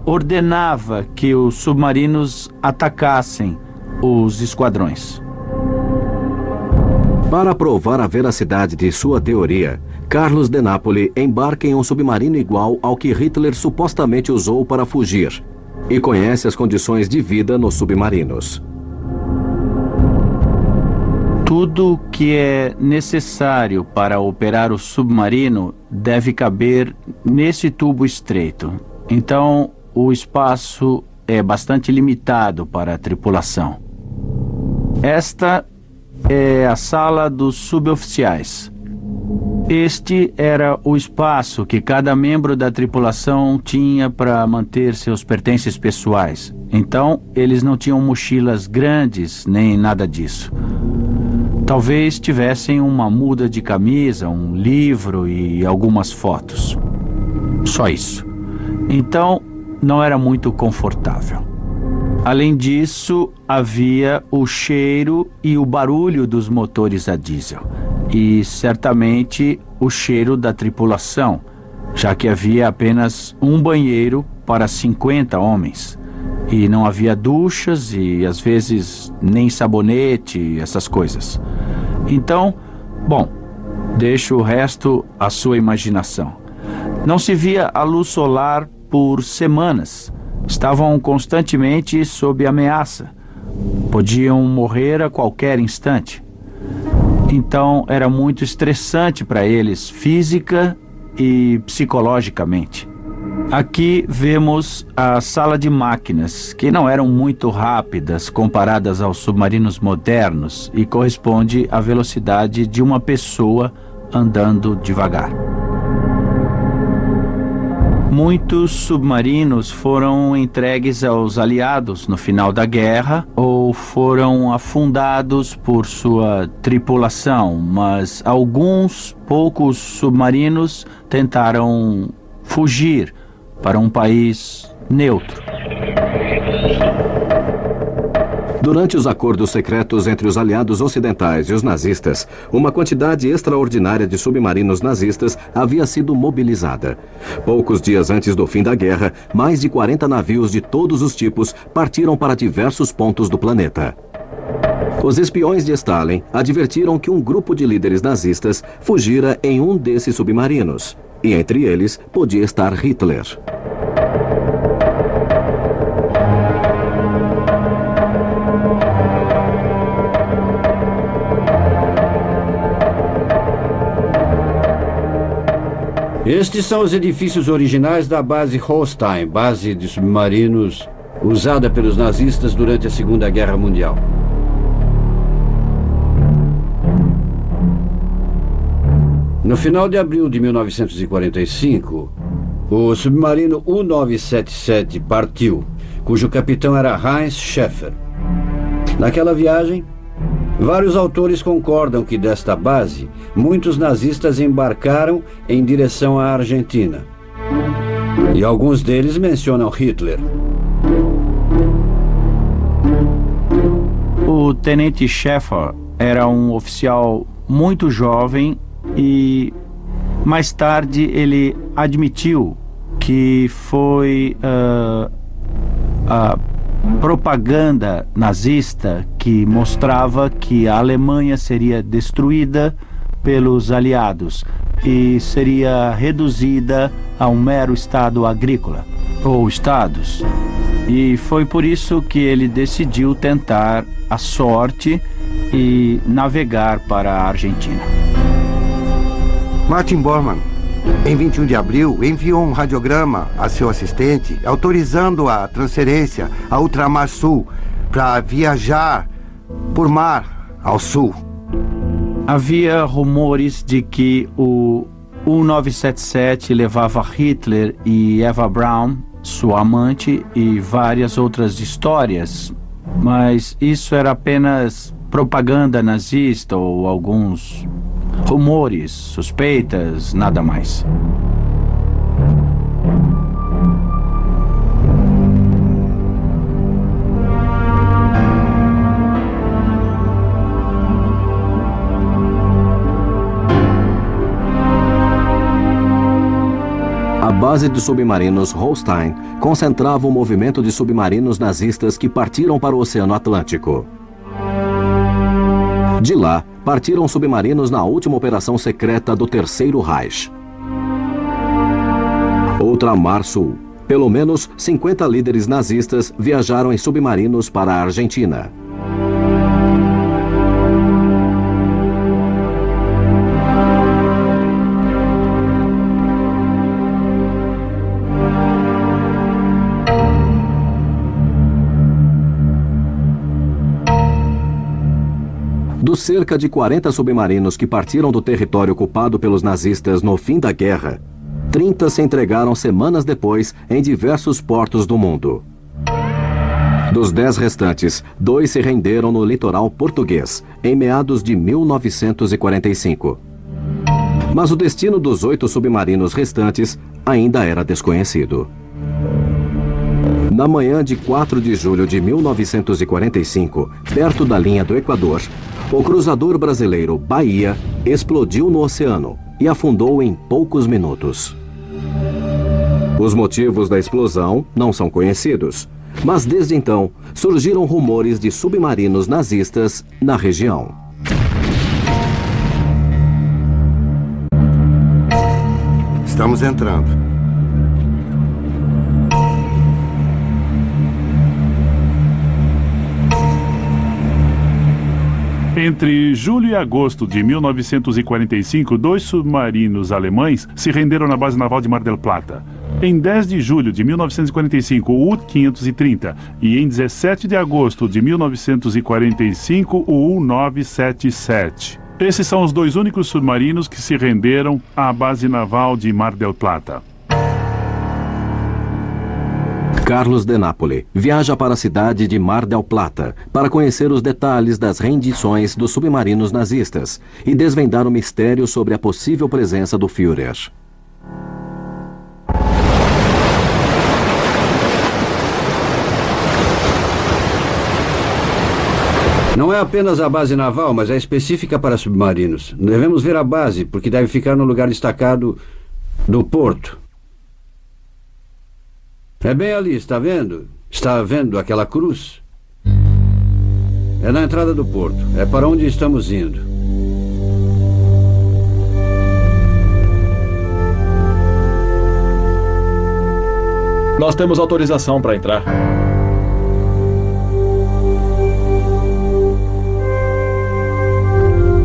ordenava que os submarinos atacassem os esquadrões. Para provar a veracidade de sua teoria, Carlos de Napoli embarca em um submarino igual ao que Hitler supostamente usou para fugir e conhece as condições de vida nos submarinos. Tudo que é necessário para operar o submarino deve caber nesse tubo estreito. Então, o espaço é bastante limitado para a tripulação. Esta é a sala dos suboficiais. Este era o espaço que cada membro da tripulação tinha para manter seus pertences pessoais. Então, eles não tinham mochilas grandes nem nada disso. Talvez tivessem uma muda de camisa, um livro e algumas fotos. Só isso. Então, não era muito confortável. Além disso, havia o cheiro e o barulho dos motores a diesel. E certamente o cheiro da tripulação, já que havia apenas um banheiro para 50 homens. E não havia duchas e, às vezes, nem sabonete, essas coisas. Então, bom, deixo o resto à sua imaginação. Não se via a luz solar por semanas. Estavam constantemente sob ameaça. Podiam morrer a qualquer instante. Então, era muito estressante para eles, física e psicologicamente. Aqui vemos a sala de máquinas, que não eram muito rápidas comparadas aos submarinos modernos e corresponde à velocidade de uma pessoa andando devagar. Muitos submarinos foram entregues aos aliados no final da guerra ou foram afundados por sua tripulação, mas alguns poucos submarinos tentaram fugir para um país neutro. Durante os acordos secretos entre os aliados ocidentais e os nazistas, uma quantidade extraordinária de submarinos nazistas havia sido mobilizada. Poucos dias antes do fim da guerra, mais de 40 navios de todos os tipos partiram para diversos pontos do planeta. Os espiões de Stalin advertiram que um grupo de líderes nazistas fugira em um desses submarinos, e entre eles podia estar Hitler. Estes são os edifícios originais da base Holstein, base de submarinos usada pelos nazistas durante a Segunda Guerra Mundial. No final de abril de 1945, o submarino U-977 partiu, cujo capitão era Heinz Schäfer. Naquela viagem, vários autores concordam que desta base, muitos nazistas embarcaram em direção à Argentina. E alguns deles mencionam Hitler. O tenente Schäfer era um oficial muito jovem e mais tarde ele admitiu que foi a propaganda nazista que mostrava que a Alemanha seria destruída pelos aliados e seria reduzida a um mero estado agrícola, ou estados. E foi por isso que ele decidiu tentar a sorte e navegar para a Argentina. Martin Bormann, em 21 de abril, enviou um radiograma a seu assistente autorizando a transferência a ultramar sul para viajar por mar ao sul. Havia rumores de que o U-977 levava Hitler e Eva Braun, sua amante, e várias outras histórias, mas isso era apenas propaganda nazista ou alguns rumores, suspeitas, nada mais. A base de submarinos Holstein concentrava o movimento de submarinos nazistas que partiram para o Oceano Atlântico. De lá, partiram submarinos na última operação secreta do Terceiro Reich. Ultramar Sul. Pelo menos 50 líderes nazistas viajaram em submarinos para a Argentina. Dos cerca de 40 submarinos que partiram do território ocupado pelos nazistas no fim da guerra, 30 se entregaram semanas depois em diversos portos do mundo. Dos 10 restantes, 2 se renderam no litoral português, em meados de 1945. Mas o destino dos 8 submarinos restantes ainda era desconhecido. Na manhã de 4 de julho de 1945, perto da linha do Equador, o cruzador brasileiro Bahia explodiu no oceano e afundou em poucos minutos. Os motivos da explosão não são conhecidos, mas desde então surgiram rumores de submarinos nazistas na região. Estamos entrando. Entre julho e agosto de 1945, 2 submarinos alemães se renderam na base naval de Mar del Plata. Em 10 de julho de 1945, o U-530 e em 17 de agosto de 1945, o U-977. Esses são os 2 únicos submarinos que se renderam à base naval de Mar del Plata. Carlos de Nápoles viaja para a cidade de Mar del Plata para conhecer os detalhes das rendições dos submarinos nazistas e desvendar o mistério sobre a possível presença do Führer. Não é apenas a base naval, mas é específica para submarinos. Devemos ver a base, porque deve ficar no lugar destacado do porto. É bem ali, está vendo? Está vendo aquela cruz? É na entrada do porto. É para onde estamos indo. Nós temos autorização para entrar.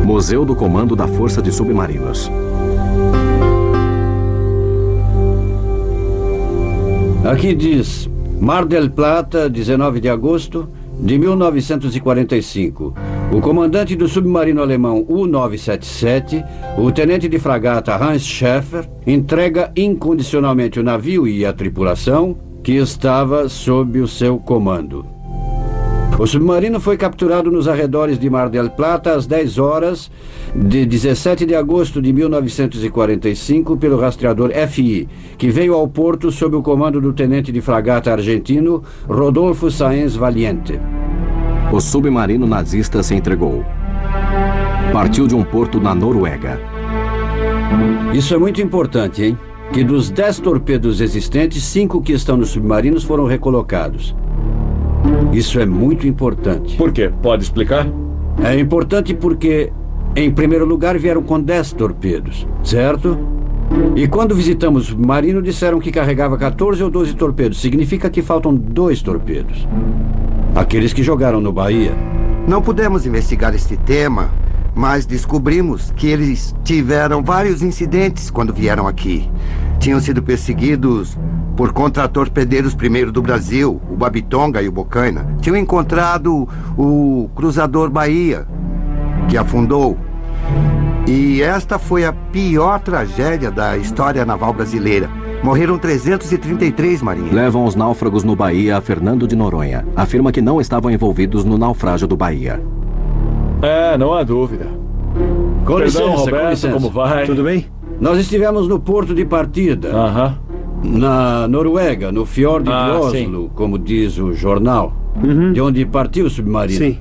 Museu do Comando da Força de Submarinos. Aqui diz, Mar del Plata, 19 de agosto de 1945. O comandante do submarino alemão U-977, o tenente de fragata Hans Schäfer, entrega incondicionalmente o navio e a tripulação que estava sob o seu comando. O submarino foi capturado nos arredores de Mar del Plata às 10 horas de 17 de agosto de 1945 pelo rastreador FI, que veio ao porto sob o comando do tenente de fragata argentino Rodolfo Sáenz Valiente. O submarino nazista se entregou. Partiu de um porto na Noruega. Isso é muito importante, hein? Que dos 10 torpedos existentes, 5 que estão nos submarinos foram recolocados. Isso é muito importante. Por quê? Pode explicar? É importante porque, em primeiro lugar, vieram com 10 torpedos, certo? E quando visitamos o submarino, disseram que carregava 14 ou 12 torpedos. Significa que faltam 2 torpedos. Aqueles que jogaram no Bahia. Não pudemos investigar este tema, mas descobrimos que eles tiveram vários incidentes quando vieram aqui. Tinham sido perseguidos por contratorpedeiros primeiro do Brasil, o Babitonga e o Bocaina. Tinham encontrado o cruzador Bahia, que afundou. E esta foi a pior tragédia da história naval brasileira. Morreram 333 marinheiros. Levam os náufragos no Bahia a Fernando de Noronha. Afirma que não estavam envolvidos no naufrágio do Bahia. Não há dúvida. Com licença, Roberto, com licença. como vai? Tudo bem? Nós estivemos no porto de partida, na Noruega, no fiord de Oslo, sim. como diz o jornal, de onde partiu o submarino. Sim.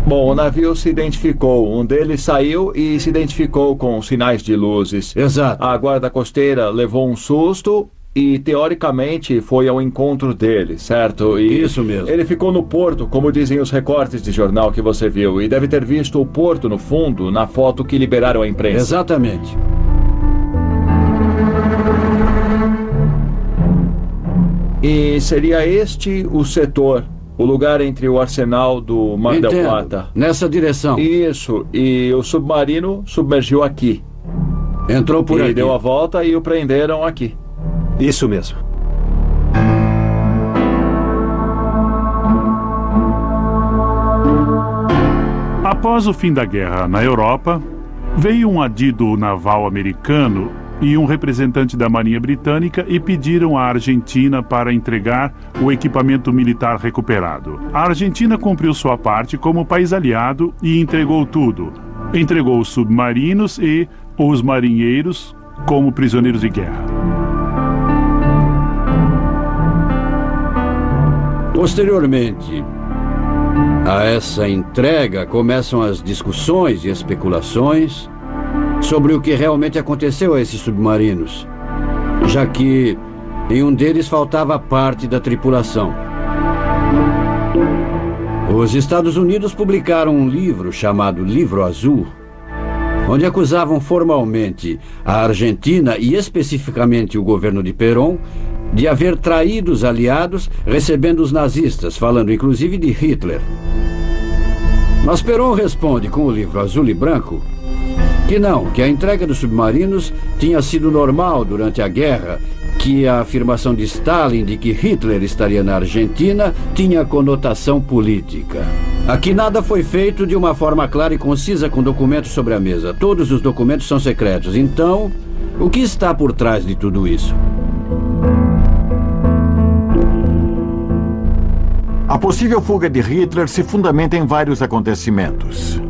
Bom, o navio se identificou. Um deles saiu e se identificou com sinais de luzes. Exato. A guarda costeira levou um susto e, teoricamente, foi ao encontro dele, certo? E isso mesmo. Ele ficou no porto, como dizem os recortes de jornal que você viu, e deve ter visto o porto no fundo, na foto que liberaram à imprensa. Exatamente. E seria este o setor, o lugar entre o arsenal do Mar del Plata. Nessa direção. Isso, e o submarino submergiu aqui. Entrou por aqui. E deu a volta e o prenderam aqui. Isso mesmo. Após o fim da guerra na Europa, veio um adido naval americano e um representante da Marinha Britânica e pediram à Argentina para entregar o equipamento militar recuperado. A Argentina cumpriu sua parte como país aliado e entregou tudo. Entregou os submarinos e os marinheiros como prisioneiros de guerra. Posteriormente a essa entrega, começam as discussões e especulações sobre o que realmente aconteceu a esses submarinos, já que em um deles faltava parte da tripulação. Os Estados Unidos publicaram um livro chamado Livro Azul, onde acusavam formalmente a Argentina e especificamente o governo de Perón de haver traído os aliados, recebendo os nazistas, falando inclusive de Hitler. Mas Perón responde com o livro azul e branco que não, que a entrega dos submarinos tinha sido normal durante a guerra, que a afirmação de Stalin de que Hitler estaria na Argentina tinha conotação política. Aqui nada foi feito de uma forma clara e concisa com documentos sobre a mesa. Todos os documentos são secretos. Então, o que está por trás de tudo isso? A possível fuga de Hitler se fundamenta em vários acontecimentos.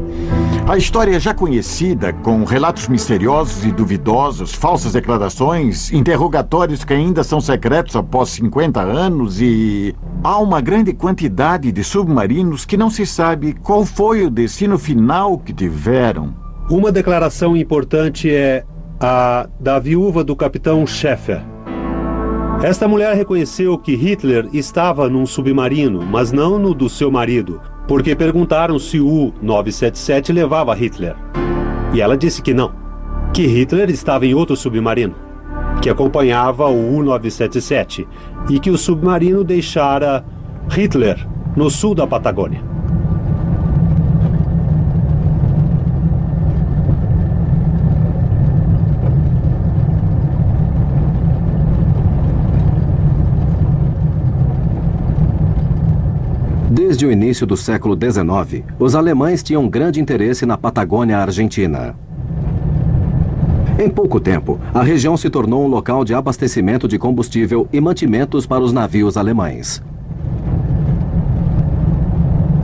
A história é já conhecida, com relatos misteriosos e duvidosos, falsas declarações, interrogatórios que ainda são secretos após 50 anos e há uma grande quantidade de submarinos que não se sabe qual foi o destino final que tiveram. Uma declaração importante é a da viúva do capitão Schäfer. Esta mulher reconheceu que Hitler estava num submarino, mas não no do seu marido, porque perguntaram se o 977 levava Hitler. E ela disse que não, que Hitler estava em outro submarino, que acompanhava o U-977, e que o submarino deixara Hitler no sul da Patagônia. Desde o início do século XIX, os alemães tinham grande interesse na Patagônia Argentina. Em pouco tempo, a região se tornou um local de abastecimento de combustível e mantimentos para os navios alemães.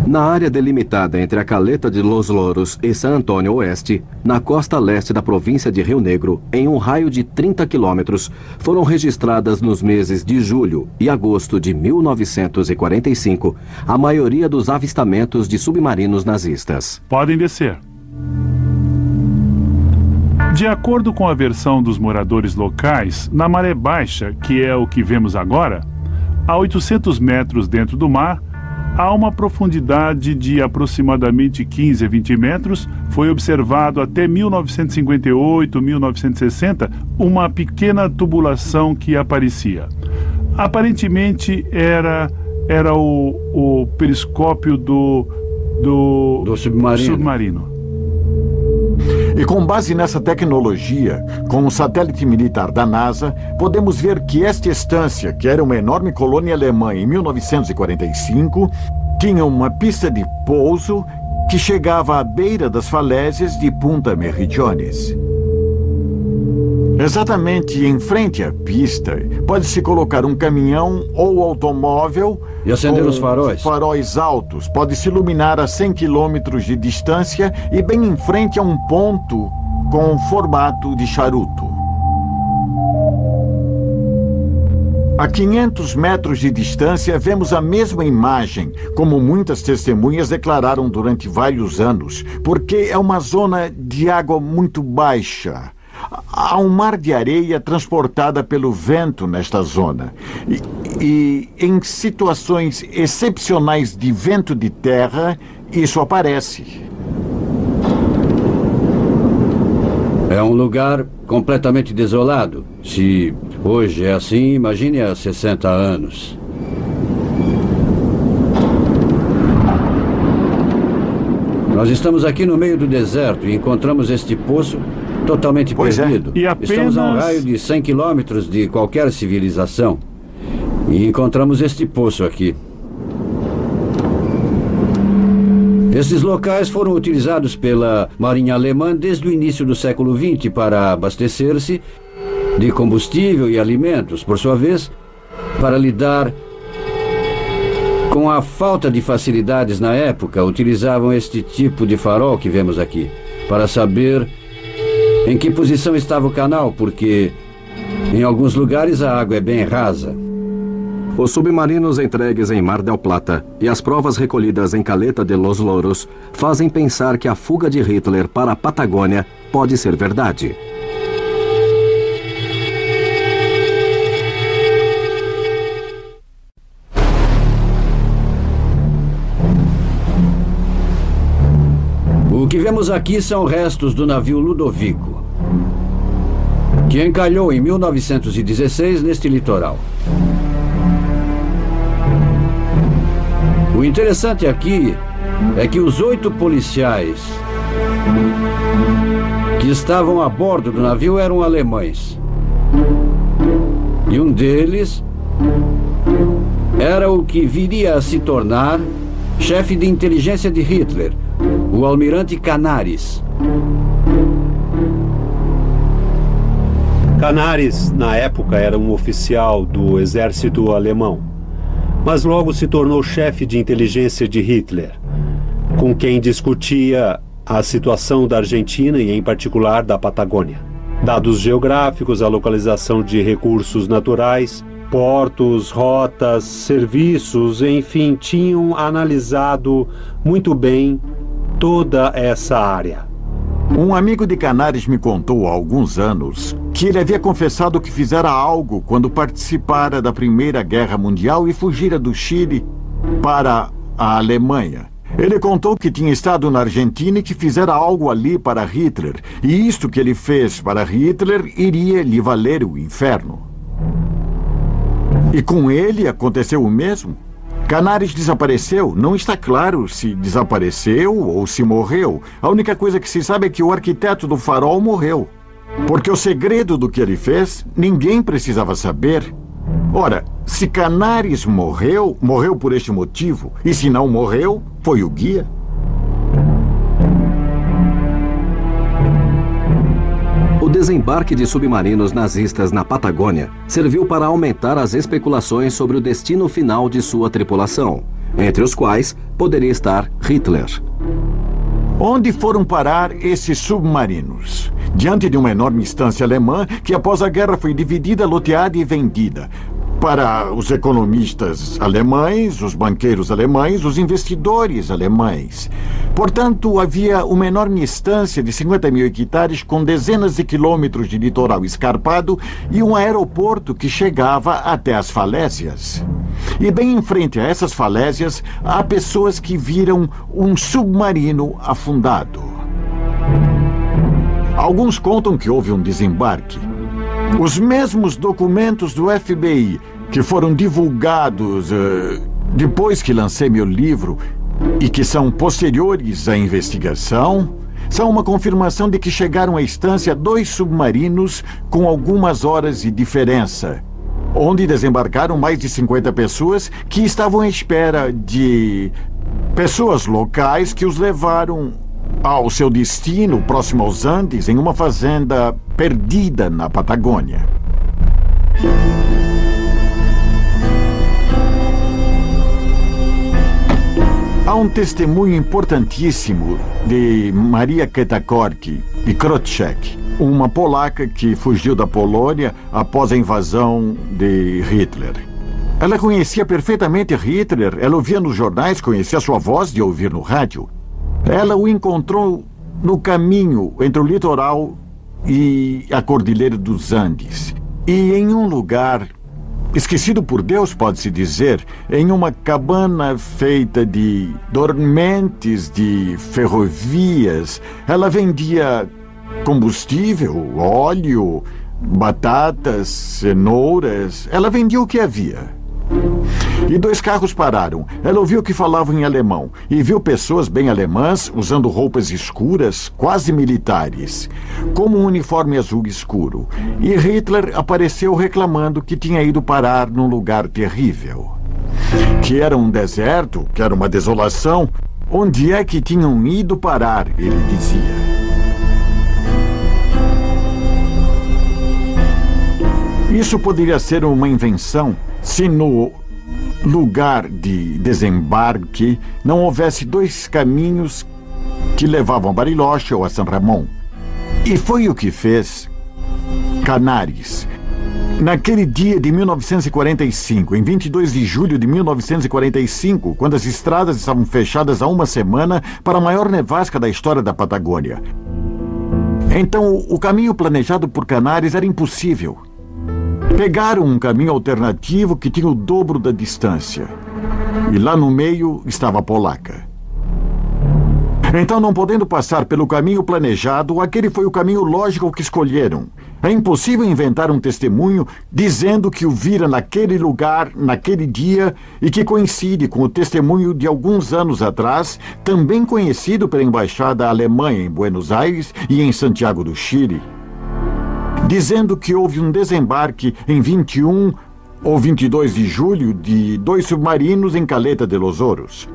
Na área delimitada entre a Caleta de Los Loros e San Antônio Oeste, na costa leste da província de Rio Negro, em um raio de 30 quilômetros, foram registradas nos meses de julho e agosto de 1945 a maioria dos avistamentos de submarinos nazistas. Podem descer. De acordo com a versão dos moradores locais, na maré baixa, que é o que vemos agora, a 800 metros dentro do mar, a uma profundidade de aproximadamente 15 a 20 metros, foi observado até 1958, 1960, uma pequena tubulação que aparecia. Aparentemente era o periscópio do submarino. E com base nessa tecnologia, com o satélite militar da NASA, podemos ver que esta estância, que era uma enorme colônia alemã em 1945, tinha uma pista de pouso que chegava à beira das falésias de Punta Meridianes. Exatamente em frente à pista, pode-se colocar um caminhão ou automóvel e acender com os faróis. Faróis altos. Pode-se iluminar a 100 quilômetros de distância e bem em frente a um ponto com formato de charuto. A 500 metros de distância, vemos a mesma imagem, como muitas testemunhas declararam durante vários anos, porque é uma zona de água muito baixa. Há um mar de areia transportada pelo vento nesta zona. E em situações excepcionais de vento de terra, isso aparece. É um lugar completamente desolado. Se hoje é assim, imagine há 60 anos. Nós estamos aqui no meio do deserto e encontramos este poço totalmente perdido. E apenas... Estamos a um raio de 100 quilômetros de qualquer civilização. E encontramos este poço aqui. Esses locais foram utilizados pela Marinha Alemã desde o início do século XX para abastecer-se de combustível e alimentos. Por sua vez, para lidar com a falta de facilidades na época, utilizavam este tipo de farol que vemos aqui, para saber em que posição estava o canal, porque em alguns lugares a água é bem rasa. Os submarinos entregues em Mar del Plata e as provas recolhidas em Caleta de los Loros fazem pensar que a fuga de Hitler para a Patagônia pode ser verdade. O que vemos aqui são restos do navio Ludovico, que encalhou em 1916 neste litoral. O interessante aqui é que os 8 policiais que estavam a bordo do navio eram alemães. E um deles era o que viria a se tornar chefe de inteligência de Hitler, o almirante Canaris. Canaris, na época, era um oficial do exército alemão, mas logo se tornou chefe de inteligência de Hitler, com quem discutia a situação da Argentina e, em particular, da Patagônia. Dados geográficos, a localização de recursos naturais, portos, rotas, serviços, enfim, tinham analisado muito bem toda essa área. Um amigo de Canaris me contou há alguns anos que ele havia confessado que fizera algo quando participara da Primeira Guerra Mundial e fugira do Chile para a Alemanha. Ele contou que tinha estado na Argentina e que fizera algo ali para Hitler. E isto que ele fez para Hitler iria lhe valer o inferno. E com ele aconteceu o mesmo. Canaris desapareceu. Não está claro se desapareceu ou se morreu. A única coisa que se sabe é que o arquiteto do farol morreu. Porque o segredo do que ele fez, ninguém precisava saber. Ora, se Canaris morreu, morreu por este motivo. E se não morreu, foi o guia. O desembarque de submarinos nazistas na Patagônia serviu para aumentar as especulações sobre o destino final de sua tripulação, entre os quais poderia estar Hitler. Onde foram parar esses submarinos? Diante de uma enorme estância alemã que após a guerra foi dividida, loteada e vendida. Para os economistas alemães, os banqueiros alemães, os investidores alemães. Portanto, havia uma enorme estância de 50 mil hectares com dezenas de quilômetros de litoral escarpado e um aeroporto que chegava até as falésias. E bem em frente a essas falésias, há pessoas que viram um submarino afundado. Alguns contam que houve um desembarque. Os mesmos documentos do FBI que foram divulgados depois que lancei meu livro e que são posteriores à investigação, são uma confirmação de que chegaram à estância 2 submarinos com algumas horas de diferença, onde desembarcaram mais de 50 pessoas que estavam à espera de Pessoas locais que os levaram ao seu destino, próximo aos Andes, em uma fazenda perdida na Patagônia. Há um testemunho importantíssimo de Maria Ketakorki e Krotchek, uma polaca que fugiu da Polônia após a invasão de Hitler. Ela conhecia perfeitamente Hitler, ela ouvia nos jornais, conhecia sua voz de ouvir no rádio. Ela o encontrou no caminho entre o litoral e a Cordilheira dos Andes. E em um lugar esquecido por Deus, pode-se dizer, em uma cabana feita de dormentes de ferrovias, ela vendia combustível, óleo, batatas, cenouras. Ela vendia o que havia. E 2 carros pararam. Ela ouviu que falavam em alemão e viu pessoas bem alemãs usando roupas escuras, quase militares, como um uniforme azul escuro. E Hitler apareceu reclamando que tinha ido parar num lugar terrível. Que era um deserto, que era uma desolação. Onde é que tinham ido parar, ele dizia. Isso poderia ser uma invenção se no lugar de desembarque não houvesse 2 caminhos que levavam a Bariloche ou a San Ramon. E foi o que fez Canaris. Naquele dia de 1945, em 22 de julho de 1945, quando as estradas estavam fechadas há uma semana para a maior nevasca da história da Patagônia. Então, o caminho planejado por Canaris era impossível. Pegaram um caminho alternativo que tinha o dobro da distância. E lá no meio estava a polaca. Então, não podendo passar pelo caminho planejado, aquele foi o caminho lógico que escolheram. É impossível inventar um testemunho dizendo que o vira naquele lugar, naquele dia, e que coincide com o testemunho de alguns anos atrás, também conhecido pela Embaixada Alemã em Buenos Aires e em Santiago do Chile, dizendo que houve um desembarque em 21 ou 22 de julho de 2 submarinos em Caleta de los Oros.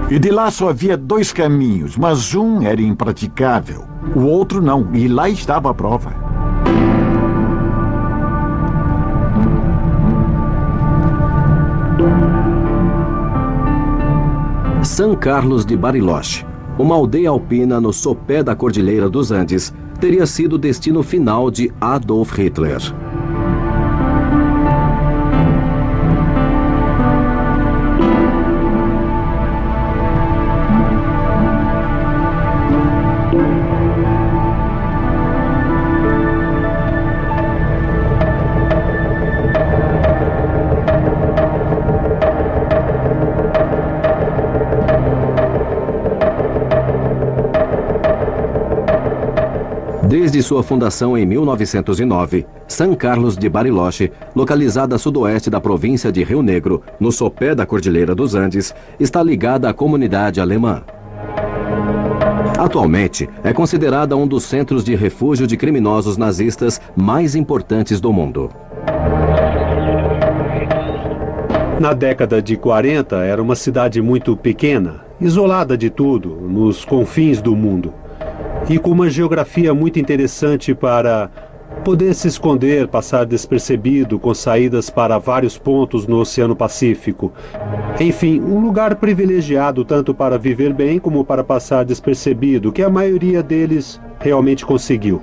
E de lá só havia 2 caminhos, mas um era impraticável, o outro não, e lá estava a prova. San Carlos de Bariloche, uma aldeia alpina no sopé da Cordilheira dos Andes, teria sido o destino final de Adolf Hitler. Desde sua fundação em 1909, San Carlos de Bariloche, localizada a sudoeste da província de Rio Negro, no sopé da Cordilheira dos Andes, está ligada à comunidade alemã. Atualmente, é considerada um dos centros de refúgio de criminosos nazistas mais importantes do mundo. Na década de 40, era uma cidade muito pequena, isolada de tudo, nos confins do mundo. E com uma geografia muito interessante para poder se esconder, passar despercebido, com saídas para vários pontos no Oceano Pacífico. Enfim, um lugar privilegiado tanto para viver bem como para passar despercebido, que a maioria deles realmente conseguiu.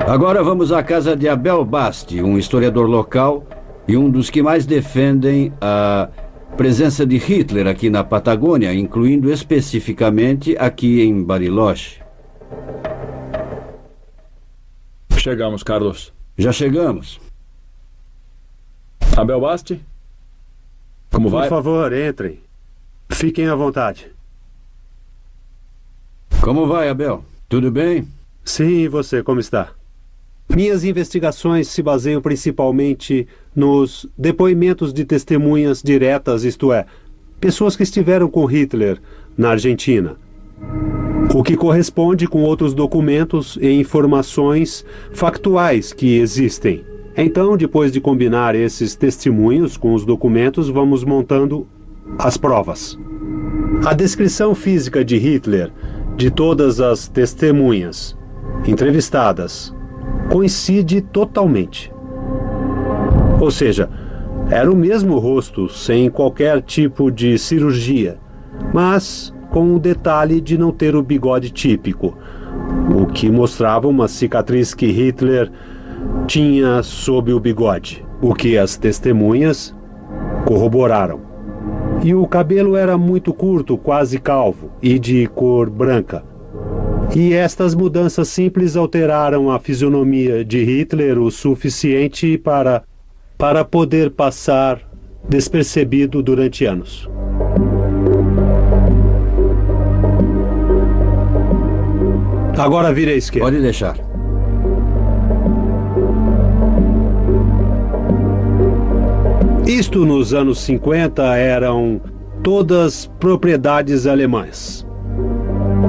Agora vamos à casa de Abel Basti, um historiador local e um dos que mais defendem a presença de Hitler aqui na Patagônia, incluindo especificamente aqui em Bariloche. Chegamos, Carlos. Já chegamos. Abel Basti? Como vai? Por favor, entrem. Fiquem à vontade. Como vai, Abel? Tudo bem? Sim, e você, como está? Minhas investigações se baseiam principalmente nos depoimentos de testemunhas diretas, isto é, pessoas que estiveram com Hitler na Argentina. O que corresponde com outros documentos e informações factuais que existem. Então, depois de combinar esses testemunhos com os documentos, vamos montando as provas. A descrição física de Hitler, de todas as testemunhas entrevistadas, coincide totalmente. Ou seja, era o mesmo rosto, sem qualquer tipo de cirurgia, mas com o detalhe de não ter o bigode típico, o que mostrava uma cicatriz que Hitler tinha sob o bigode, o que as testemunhas corroboraram. E o cabelo era muito curto, quase calvo, e de cor branca. E estas mudanças simples alteraram a fisionomia de Hitler o suficiente para poder passar despercebido durante anos. Agora vire à esquerda. Pode deixar. Isto nos anos 50 eram todas propriedades alemãs.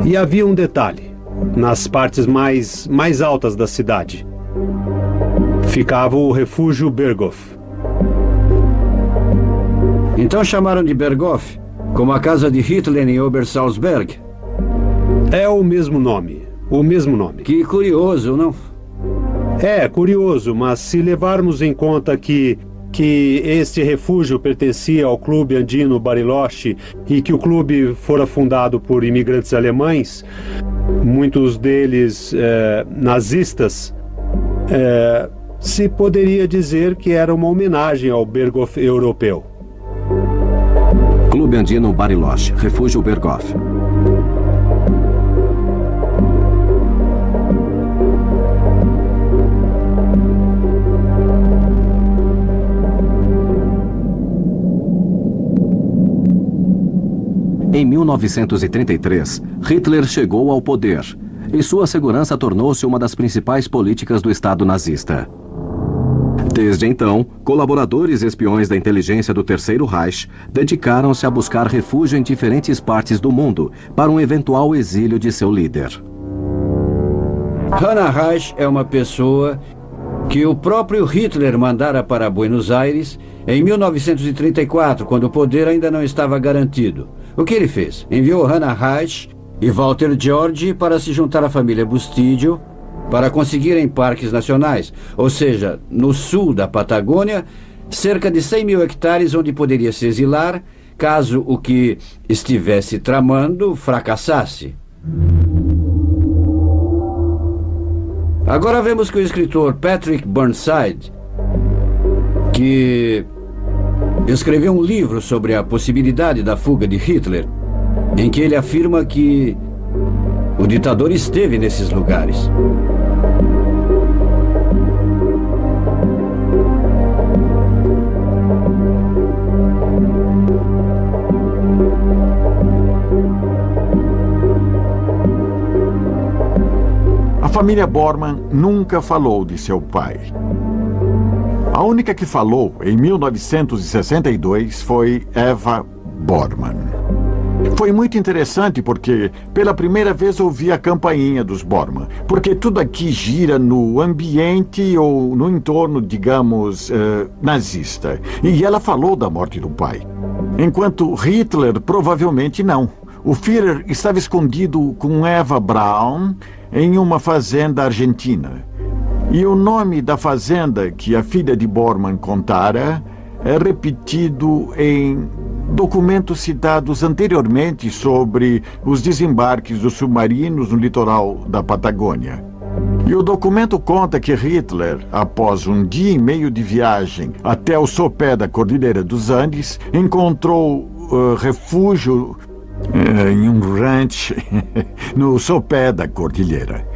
E havia um detalhe: nas partes mais altas da cidade ficava o refúgio Berghof. Então chamaram de Berghof, como a casa de Hitler em Obersalzberg? É o mesmo nome. O mesmo nome. Que curioso, não? É curioso, mas se levarmos em conta que este refúgio pertencia ao Clube Andino Bariloche e que o clube fora fundado por imigrantes alemães, muitos deles nazistas, se poderia dizer que era uma homenagem ao Berghof europeu. Clube Andino Bariloche, refúgio Berghof. Em 1933, Hitler chegou ao poder e sua segurança tornou-se uma das principais políticas do Estado nazista. Desde então, colaboradores e espiões da inteligência do Terceiro Reich dedicaram-se a buscar refúgio em diferentes partes do mundo para um eventual exílio de seu líder. Hannah Reich é uma pessoa que o próprio Hitler mandara para Buenos Aires em 1934, quando o poder ainda não estava garantido. O que ele fez? Enviou Hannah Reich e Walter George para se juntar à família Bustilho para conseguirem parques nacionais, ou seja, no sul da Patagônia, cerca de 100 mil hectares onde poderia se exilar caso o que estivesse tramando fracassasse. Agora vemos que o escritor Patrick Burnside, que escreveu um livro sobre a possibilidade da fuga de Hitler, em que ele afirma que o ditador esteve nesses lugares. A família Bormann nunca falou de seu pai. A única que falou em 1962 foi Eva Bormann. Foi muito interessante porque pela primeira vez ouvi a campainha dos Bormann, porque tudo aqui gira no ambiente ou no entorno, digamos, nazista. E ela falou da morte do pai. Enquanto Hitler provavelmente não. O Führer estava escondido com Eva Braun em uma fazenda argentina. E o nome da fazenda que a filha de Bormann contara é repetido em documentos citados anteriormente sobre os desembarques dos submarinos no litoral da Patagônia. E o documento conta que Hitler, após um dia e meio de viagem até o sopé da Cordilheira dos Andes, encontrou refúgio em um rancho no sopé da cordilheira.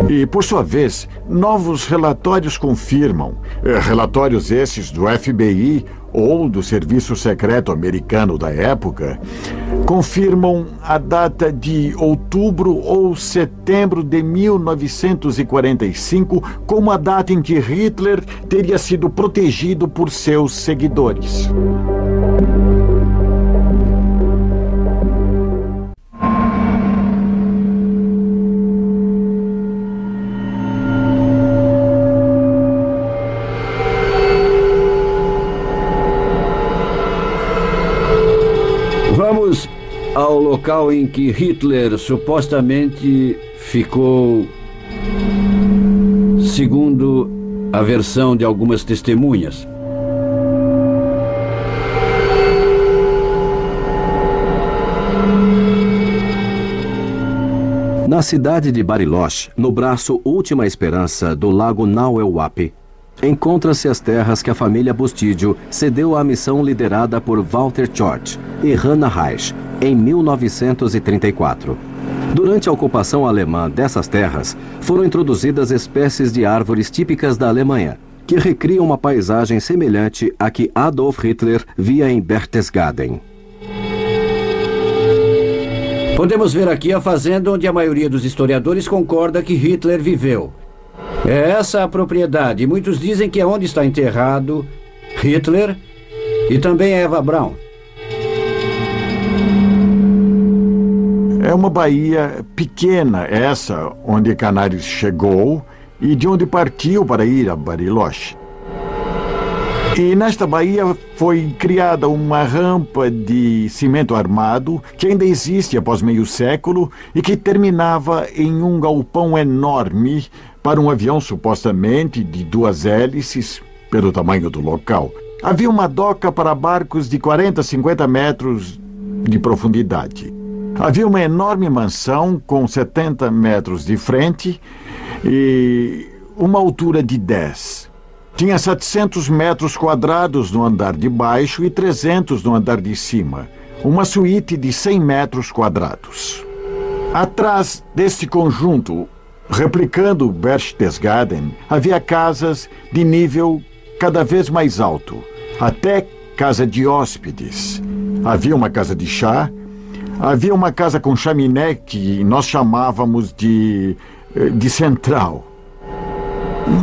E, por sua vez, novos relatórios confirmam, relatórios esses do FBI ou do Serviço Secreto Americano da época, confirmam a data de outubro ou setembro de 1945 como a data em que Hitler teria sido protegido por seus seguidores. ao local em que Hitler supostamente ficou, segundo a versão de algumas testemunhas. Na cidade de Bariloche, no braço Última Esperança do lago Naueuape, encontra-se as terras que a família Bustídio cedeu à missão liderada por Walter George e Hannah Reich em 1934. Durante a ocupação alemã dessas terras, foram introduzidas espécies de árvores típicas da Alemanha, que recriam uma paisagem semelhante à que Adolf Hitler via em Berchtesgaden. Podemos ver aqui a fazenda onde a maioria dos historiadores concorda que Hitler viveu. É essa a propriedade. Muitos dizem que é onde está enterrado Hitler e também Eva Braun. É uma baía pequena essa onde Canários chegou e de onde partiu para ir a Bariloche. E nesta baía foi criada uma rampa de cimento armado que ainda existe após meio século e que terminava em um galpão enorme para um avião supostamente de 2 hélices, pelo tamanho do local. Havia uma doca para barcos de 40 a 50 metros de profundidade. Havia uma enorme mansão com 70 metros de frente e uma altura de 10. Tinha 700 metros quadrados no andar de baixo e 300 no andar de cima. Uma suíte de 100 metros quadrados. Atrás deste conjunto, replicando Berchtesgaden, havia casas de nível cada vez mais alto, até casa de hóspedes. Havia uma casa de chá, havia uma casa com chaminé que nós chamávamos de central.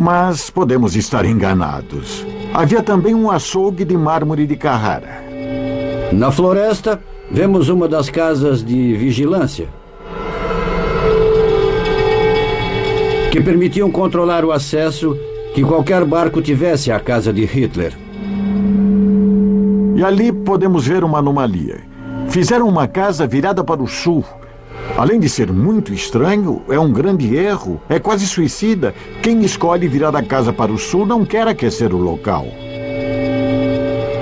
Mas podemos estar enganados. Havia também um açougue de mármore de Carrara. Na floresta, vemos uma das casas de vigilância, que permitiam controlar o acesso que qualquer barco tivesse à casa de Hitler. E ali podemos ver uma anomalia. Fizeram uma casa virada para o sul. Além de ser muito estranho, é um grande erro, é quase suicida. Quem escolhe virar a casa para o sul não quer aquecer o local.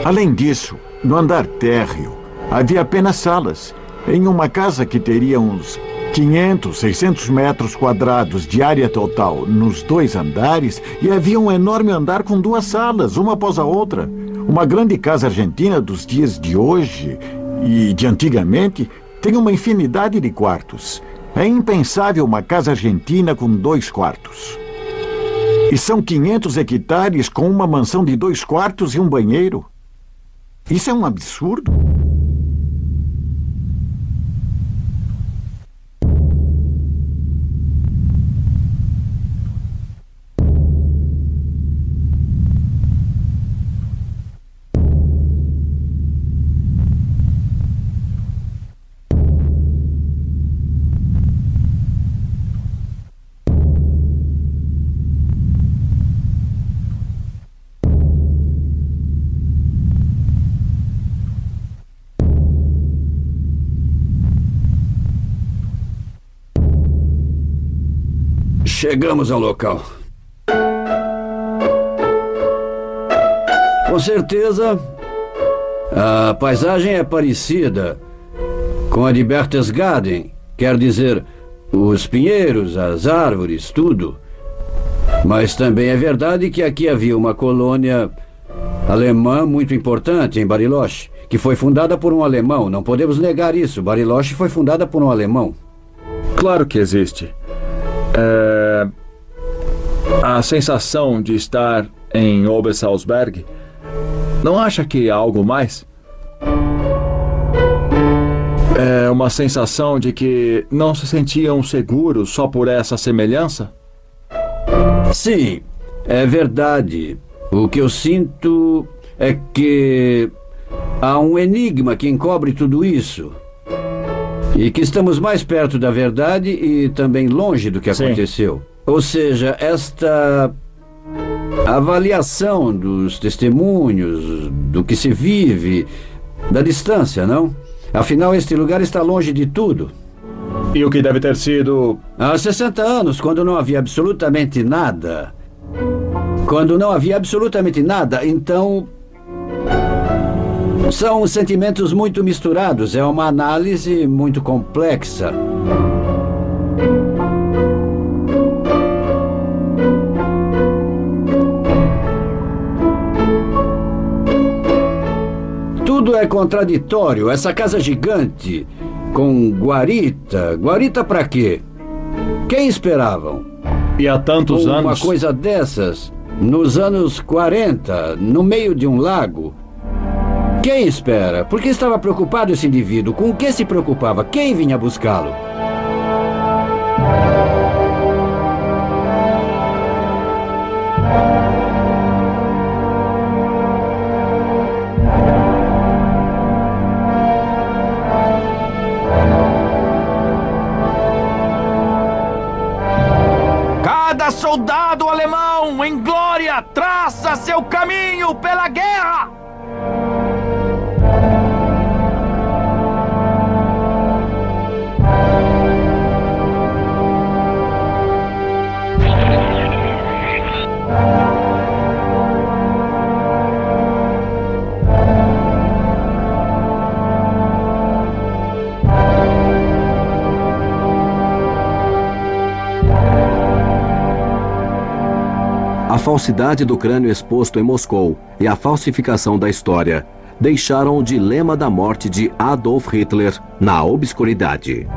Além disso, no andar térreo, havia apenas salas. Em uma casa que teria uns 500, 600 metros quadrados de área total nos 2 andares, e havia um enorme andar com 2 salas, uma após a outra. Uma grande casa argentina dos dias de hoje e de antigamente tem uma infinidade de quartos. É impensável uma casa argentina com 2 quartos. E são 500 hectares com uma mansão de 2 quartos e um banheiro. Isso é um absurdo. Chegamos ao local. Com certeza, a paisagem é parecida com a de Berchtesgaden, quer dizer, os pinheiros, as árvores, tudo. Mas também é verdade que aqui havia uma colônia alemã muito importante em Bariloche, que foi fundada por um alemão. Não podemos negar isso. Bariloche foi fundada por um alemão. Claro que existe. A sensação de estar em Obersalzberg, não acha que há algo mais? É uma sensação de que não se sentiam seguros só por essa semelhança? Sim, é verdade. O que eu sinto é que há um enigma que encobre tudo isso. E que estamos mais perto da verdade e também longe do que aconteceu. Ou seja, esta avaliação dos testemunhos, do que se vive, da distância, não? Afinal, este lugar está longe de tudo. E o que deve ter sido... Há 60 anos, quando não havia absolutamente nada. Quando não havia absolutamente nada, então... São sentimentos muito misturados. É uma análise muito complexa. Tudo é contraditório. Essa casa gigante, com guarita. Guarita pra quê? Quem esperavam? E há tantos anos... Uma coisa dessas, nos anos 40, no meio de um lago. Quem espera? Por que estava preocupado esse indivíduo? Com o que se preocupava? Quem vinha buscá-lo? Cada soldado alemão em glória traça seu caminho pela guerra! A falsidade do crânio exposto em Moscou e a falsificação da história deixaram o dilema da morte de Adolf Hitler na obscuridade.